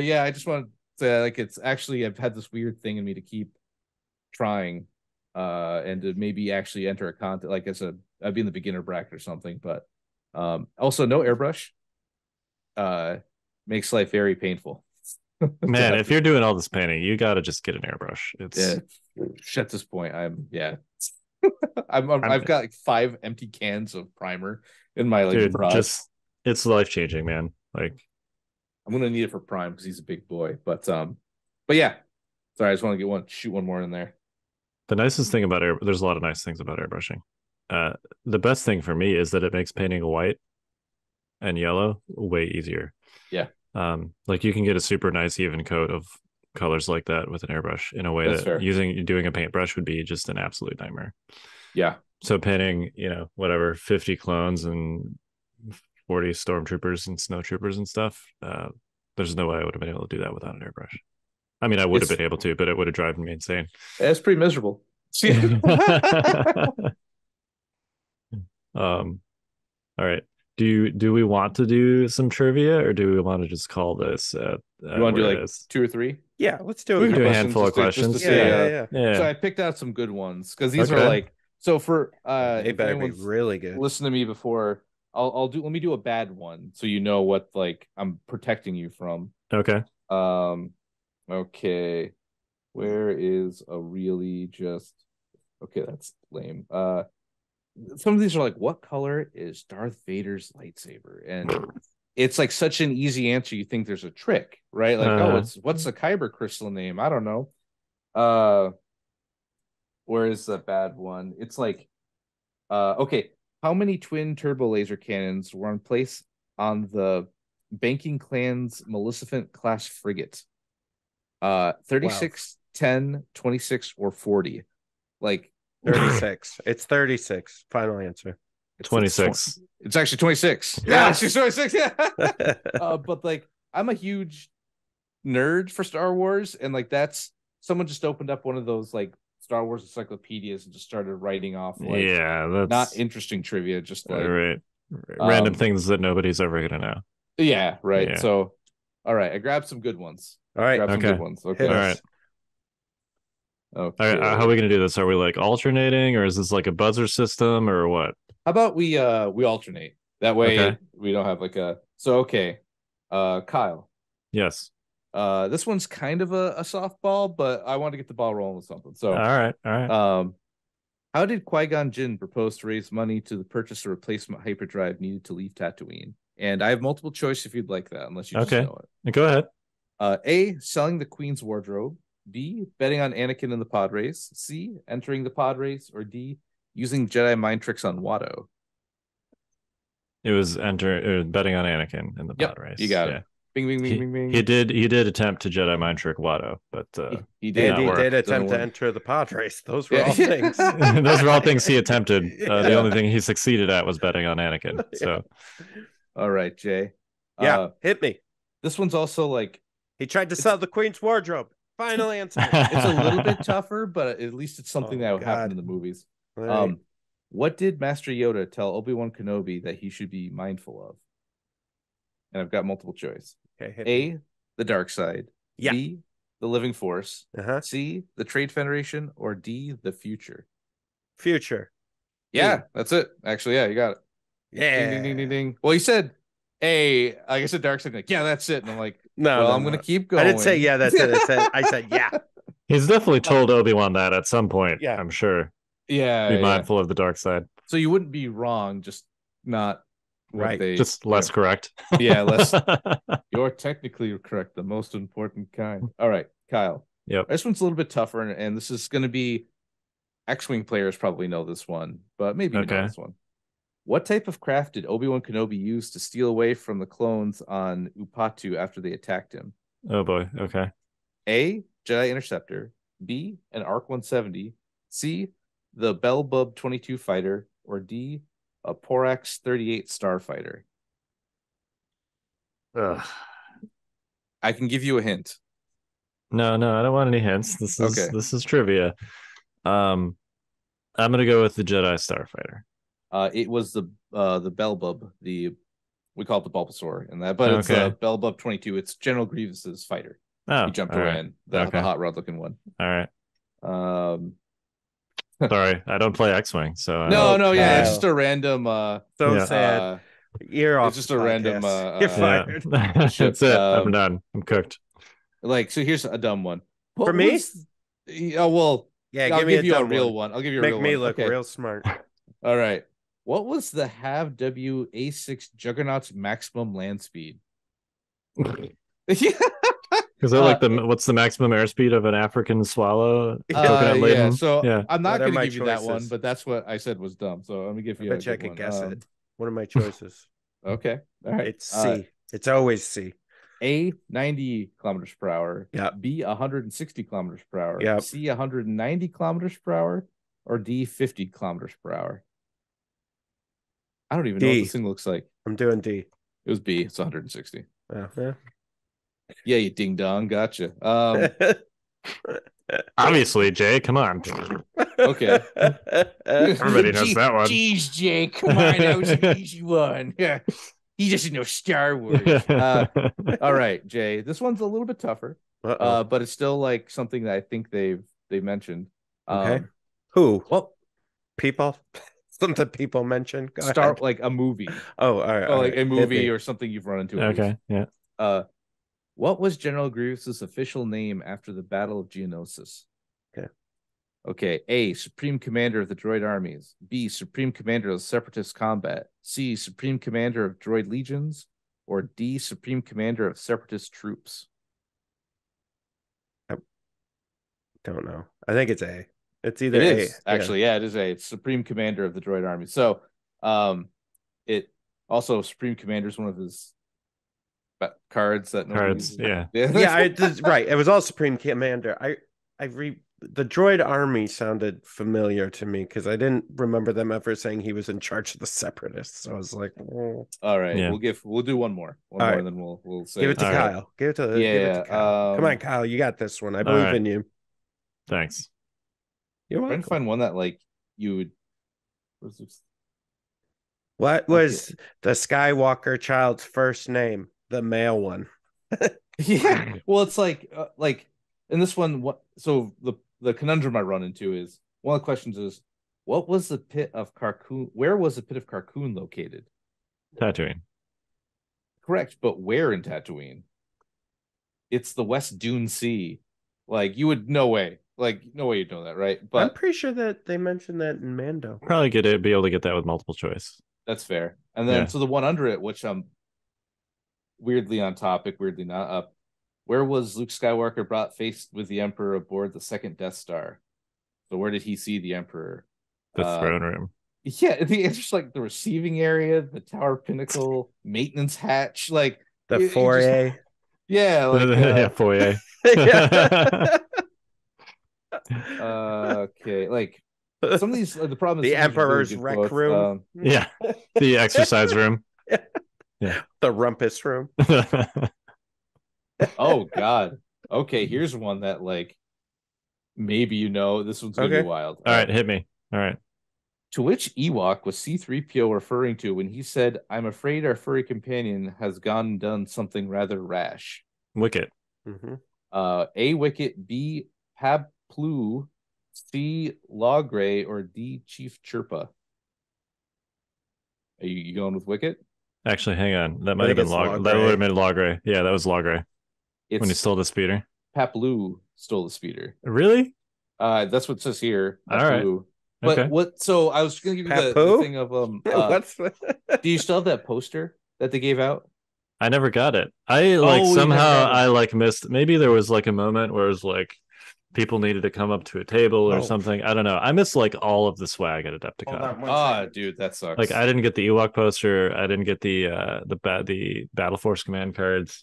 Yeah, I just want to like it's actually I've had this weird thing in me to keep trying, and to maybe actually enter a contest like I'd be in the beginner bracket or something. But also no airbrush. Makes life very painful. Man, if you're doing all this painting, you got to just get an airbrush. It's at this point, I've got like 5 empty cans of primer in my like dude, garage. It's life changing, man. Like I'm gonna need it for Prime because he's a big boy. But yeah. Sorry, I just want to shoot one more in there. The nicest thing about there's a lot of nice things about airbrushing. The best thing for me is that it makes painting white and yellow way easier. Yeah. Like you can get a super nice even coat of colors like that with an airbrush in a way That's that fair. doing a paintbrush would be just an absolute nightmare. Yeah. So painting, 50 clones and 40 stormtroopers and snowtroopers and stuff. There's no way I would have been able to do that without an airbrush. I mean, I would have been able to, but it would have driven me insane. It's pretty miserable. All right. do we want to do some trivia, or do we want to just call this You want to do where it like is? 2 or 3? Yeah, let's do We it. can do a Questions handful of just to questions. see, Yeah. So I picked out some good ones because these are Okay. like, so for They if better be anyone's really good. listened to me before, let me do a bad one so you know what like I'm protecting you from. Okay. Okay, where is a really just okay, that's lame. Some of these are like, what color is Darth Vader's lightsaber? And it's like such an easy answer. You think there's a trick, right? Like, what's the Kyber crystal name? I don't know. Where is the bad one? It's like, okay, how many twin turbo laser cannons were in place on the Banking Clan's Maleficent class frigate? 36, 10, 26, or 40? Like 36. It's 36. Final answer. 26. It's actually 26. Yeah. It's actually 26. Yeah. But like, I'm a huge nerd for Star Wars, and like that's someone just opened up one of those like Star Wars encyclopedias and just started writing off like that's not interesting trivia, just like random things that nobody's ever gonna know. Yeah, right. Yeah. So, all right, I grabbed some good ones. All right. Grab some good ones. Okay. All right. Okay. How are we gonna do this? Are we like alternating, or is this like a buzzer system, or what? How about we alternate? That way we don't have like a okay. Kyle. Yes. This one's kind of a softball, but I want to get the ball rolling with something. So all right. How did Qui-Gon Jinn propose to raise money to purchase a replacement hyperdrive needed to leave Tatooine? And I have multiple choice if you'd like that, unless you just know it. Go ahead. A, selling the Queen's wardrobe. B, betting on Anakin in the pod race. C, entering the pod race. Or D, using Jedi mind tricks on Watto. It was betting on Anakin in the pod race. You got it. Bing, bing, bing, bing, bing. He did attempt to Jedi mind trick Watto, but he did. And he did attempt to enter the pod race. Those were all things. Those were all things he attempted. The only thing he succeeded at was betting on Anakin. So, all right, Jay. Hit me. This one's also like he tried to sell the Queen's wardrobe. Final answer. It's a little bit tougher, but at least it's something that would happen in the movies. Right. What did Master Yoda tell Obi-Wan Kenobi that he should be mindful of? And I've got multiple choice. Okay. A, the dark side. Yeah. B, the living force. C, the Trade Federation. Or D, the future. Future. Yeah, that's it. Actually, yeah, you got it. Yeah. Ding, ding, ding, ding, ding. Well, you said A. Like I said, dark side. Like, yeah, that's it. And I'm like, I'm going to keep going. I didn't say yeah, that's it. I said yeah. He's definitely told Obi-Wan that at some point. Yeah, I'm sure. Yeah. Be mindful of the dark side. So you wouldn't be wrong, just not right. Just less correct. Yeah, less. You're technically correct. The most important kind. All right, Kyle. Yep. This one's a little bit tougher, and this is going to be X-Wing players probably know this one, but maybe you know this one. What type of craft did Obi-Wan Kenobi use to steal away from the clones on Upatu after they attacked him? Oh boy. Okay. A, Jedi Interceptor. B, an ARC 170. C, the Belbub 22 fighter. Or D, a Porax 38 starfighter. I can give you a hint. No, I don't want any hints. This is trivia. I'm gonna go with the Jedi starfighter. It was the Belbub, we call it the Bulbasaur in that, but it's the Belbub 22. It's General Grievous's fighter. Oh, he jumped away in the hot rod looking one. All right. Sorry, I don't play X-Wing, so no, yeah, it's just a random. Sad. You're off. It's just a random. You're fired. That's it. I'm done. I'm cooked. Like, so here's a dumb one for me. I'll give you a real one. I'll give you a real one. Make me look real smart. All right. What was the HAV WA6 Juggernaut's maximum land speed? Because I like what's the maximum airspeed of an African swallow? Coconut laden? Yeah, so I'm not going to give you that one, but that's what I said was dumb. So let me give you. I bet you I could guess it. What are my choices? Okay, all right. It's C. It's always C. A, 90 kilometers per hour. Yeah. B, 160 kilometers per hour. Yeah. C, 190 kilometers per hour. Or D, 50 kilometers per hour. I don't even know what this thing looks like. I'm doing D. It was B. It's 160. Yeah, you ding dong. Gotcha. Obviously, Jay, come on. Okay. Everybody knows that one. Jeez, Jay, come on, that was an easy one. Yeah, he doesn't know Star Wars. All right, Jay, this one's a little bit tougher, but it's still like something that I think they've mentioned. Okay. Who? Well, people. Something people mentioned. Go start ahead. like a movie. Oh, all right. Oh, like a movie or something you've run into. Okay, yeah. What was General Grievous's official name after the Battle of Geonosis? Okay. A, Supreme Commander of the Droid Armies. B, Supreme Commander of Separatist Combat. C, Supreme Commander of Droid Legions. Or D, Supreme Commander of Separatist Troops. I don't know. I think it's A. It's either it is, A. Actually, yeah, it is A. It's Supreme Commander of the Droid Army. So, it also Supreme Commander is one of his cards that nobody uses. Yeah. Right. It was all Supreme Commander. The Droid Army sounded familiar to me because I didn't remember them ever saying he was in charge of the Separatists. So I was like, oh. All right, yeah. we'll do one more, right. and then we'll say give it to Kyle. Right. Give it to Kyle. Come on, Kyle, you got this one. I believe in you. Thanks. You're welcome. Trying to find one that like you would. What was the Skywalker child's first name? The male one. Yeah. Well, it's like in this one. What? So the conundrum I run into is one of the questions is what was the pit of Carcoon? Where was the pit of Carcoon located? Tatooine. Correct, but where in Tatooine? It's the West Dune Sea. Like you would no way you'd know that, right? But I'm pretty sure that they mentioned that in Mando. Probably be able to get that with multiple choice. That's fair. And then so the one under it, which I'm weirdly on topic, weirdly not up. Where was Luke Skywalker brought faced with the Emperor aboard the second Death Star? So where did he see the Emperor? The throne room. Yeah, it's just like the receiving area, the tower pinnacle, maintenance hatch, like the foyer. Yeah, like foyer. Okay, like some of these the problem is the Emperor's really rec room. Yeah, the exercise room. Yeah, the rumpus room. Oh God. Okay, here's one that like maybe this one's gonna be wild. All right, hit me. All right. To which Ewok was C-3PO referring to when he said, "I'm afraid our furry companion has gone and done something rather rash"? Wicket. Mm-hmm. A, Wicket. B, Pablu. C, Logray. Or D, Chief Chirpa. Are you going with Wicket? Actually, hang on. That might have been Logray. That would have been Logray. Yeah, that was Logray. When he stole the speeder. Pablu stole the speeder. Really? That's what it says here. All right. But okay. what? So I was going to give you the thing of do you still have that poster that they gave out? I never got it. I missed. Maybe there was like a moment where it was like people needed to come up to a table or something. I don't know. I missed like all of the swag at Adepticon. Dude, that sucks. Like I didn't get the Ewok poster. I didn't get the Battle Force command cards.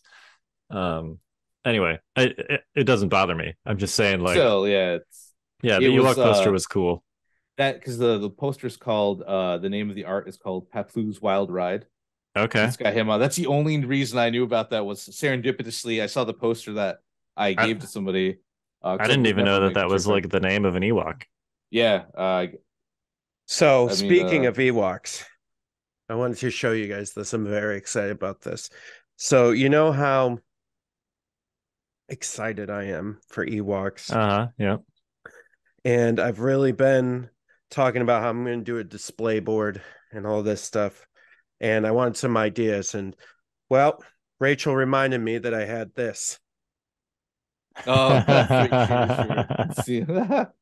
Anyway, it doesn't bother me. I'm just saying, like, still, yeah, the Ewok poster was cool. That because the poster's called the name of the art is called Paplu's Wild Ride. Okay, it's got him on. That's the only reason I knew about that was serendipitously I saw the poster that I gave to somebody. I didn't even know that was like the name of an Ewok. Yeah. So speaking of Ewoks, I wanted to show you guys this. I'm very excited about this. So you know how excited I am for Ewoks. Yeah. And I've really been talking about how I'm going to do a display board and all this stuff. And I wanted some ideas. And, well, Rachel reminded me that I had this. Oh, sure.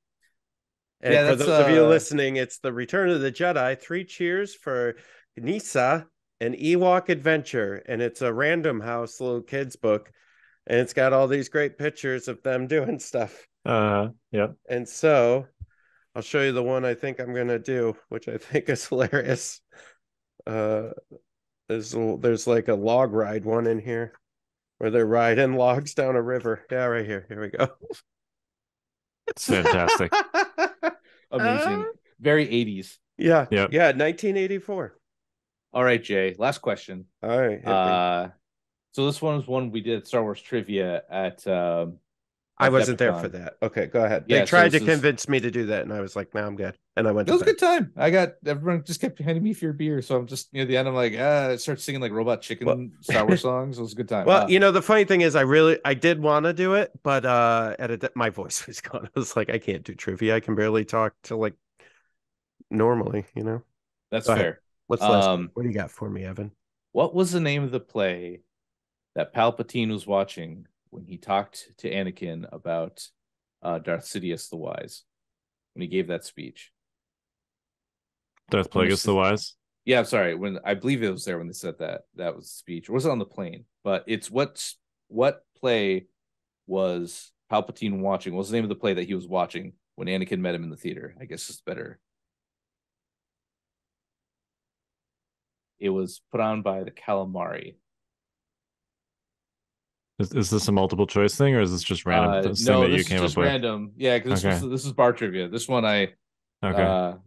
And for those of you listening, it's the Return of the Jedi. 3 cheers for Nisa, an Ewok adventure. And it's a Random House little kids book. And it's got all these great pictures of them doing stuff. Yeah. And so I'll show you the one I think I'm going to do, which I think is hilarious. There's like a log ride one in here where they're riding logs down a river. Yeah, right here. Here we go. It's fantastic. Amazing. Very 80s. Yeah. Yeah. 1984. All right, Jay. Last question. All right. So this one was one we did Star Wars trivia at I wasn't there for that. Okay, go ahead. Yeah, they tried to convince me to do that, and I was like, "No, I'm good." And I went. It was a good time. Everyone just kept handing me free beer, so I'm just near the end. I'm like, I start singing like Robot Chicken Star Wars songs. It was a good time. Well, the funny thing is, I did want to do it, but my voice was gone. I was like, I can't do trivia. I can barely talk to like normally. That's fair. What's the last one? What do you got for me, Evan? What was the name of the play that Palpatine was watching when he talked to Anakin about Darth Sidious the Wise, when he gave that speech? Darth Plagueis the Wise? Yeah, I'm sorry. When I believe it was there when they said that was the speech. Or was it on the plane? But it's what play was Palpatine watching? What was the name of the play that he was watching when Anakin met him in the theater? I guess it's better. It was put on by the Calamari. Is this a multiple choice thing, or is this just random? No, this is just random. Yeah, because this is bar trivia. This one I do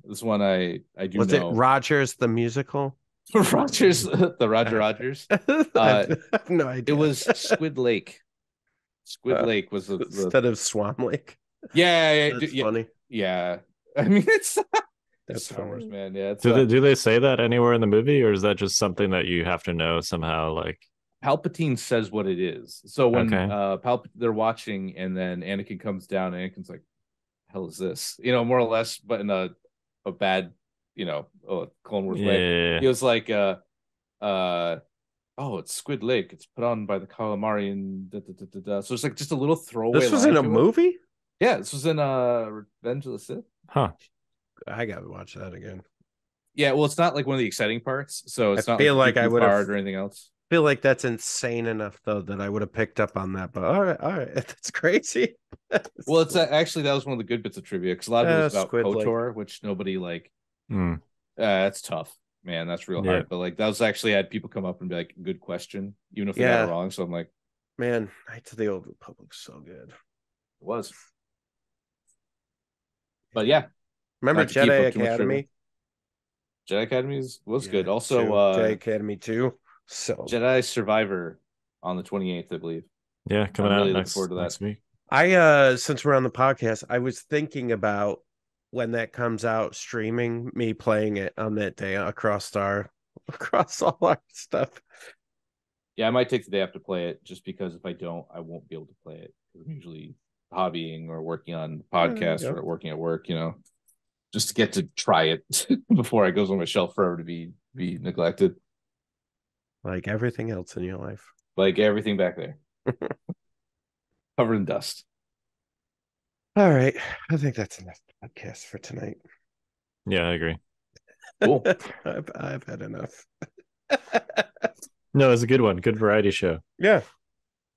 Was know. It Rogers the musical? Rogers, the Roger Rogers. I have no idea. It was Squid Lake. Squid Lake was instead of Swan Lake. Yeah, that's funny. Yeah, I mean it's that's Star Wars, man. Yeah. Do they say that anywhere in the movie, or is that just something that you have to know somehow? Like Palpatine says what it is. So when they're watching, and then Anakin comes down, and Anakin's like, "Hell is this?" More or less, but in a bad, Clone Wars way. Yeah. He was like, "Oh, it's Squid Lake. It's put on by the Calamari and da, da, da, da, da." So it's like just a little throwaway. This was in a movie? Yeah, this was in Revenge of the Sith. Huh. I gotta watch that again. Yeah, well, it's not like one of the exciting parts, so it's not feel like I would have or anything else. I feel like that's insane enough though that I would have picked up on that. But all right, that's crazy. Well, it's actually that was one of the good bits of trivia, because a lot of it was about KOTOR, which nobody like. That's tough, man. That's real hard. But like that was actually had people come up and be like, "Good question," even if they got it wrong. So I'm like, man, Knights of the Old Republic's so good. It was. But yeah, remember Jedi Academy? Jedi Academy was good. Also, Jedi Academy 2. So Jedi Survivor on the 28th, I believe. Yeah, coming out looking forward to that. next week. Since we're on the podcast, I was thinking about when that comes out, streaming me playing it on that day across all our stuff. Yeah, I might take the day off to play it, just because if I don't, I won't be able to play it. I'm usually hobbying or working on podcasts or working at work, just to get to try it before it goes on my shelf forever to be neglected. Like everything else in your life. Like everything back there. Covered in dust. All right. I think that's enough podcast for tonight. Yeah, I agree. Cool. I've had enough. No, it's a good one. Good variety show. Yeah.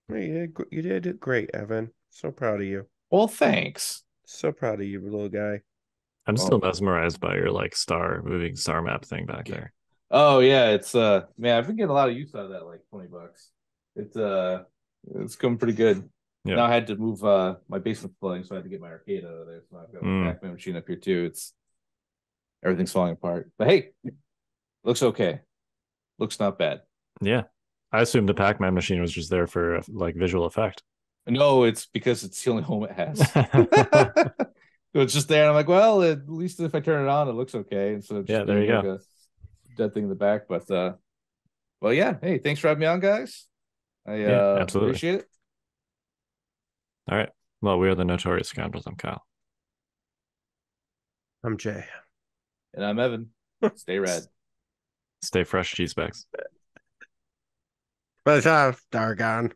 You did great, Evan. So proud of you. Well, thanks. So proud of you, little guy. I'm still mesmerized by your like moving star map thing back there. Oh yeah, it's man, I've been getting a lot of use out of that, like $20. It's coming pretty good. Yeah. Now I had to move my basement flooding, so I had to get my arcade out of there. So I've got my Pac-Man machine up here too. Everything's falling apart. But hey, looks okay. Looks not bad. Yeah. I assumed the Pac-Man machine was just there for like visual effect. No, it's because it's the only home it has. So it's just there, and I'm like, well, at least if I turn it on, it looks okay. And so there you go. A dead thing in the back, but well, yeah. Hey, thanks for having me on, guys. I absolutely appreciate it. All right. Well, we are the Notorious Scoundrels. I'm Kyle. I'm Jay. And I'm Evan. Stay rad. Stay fresh, cheese bags. But Dargon.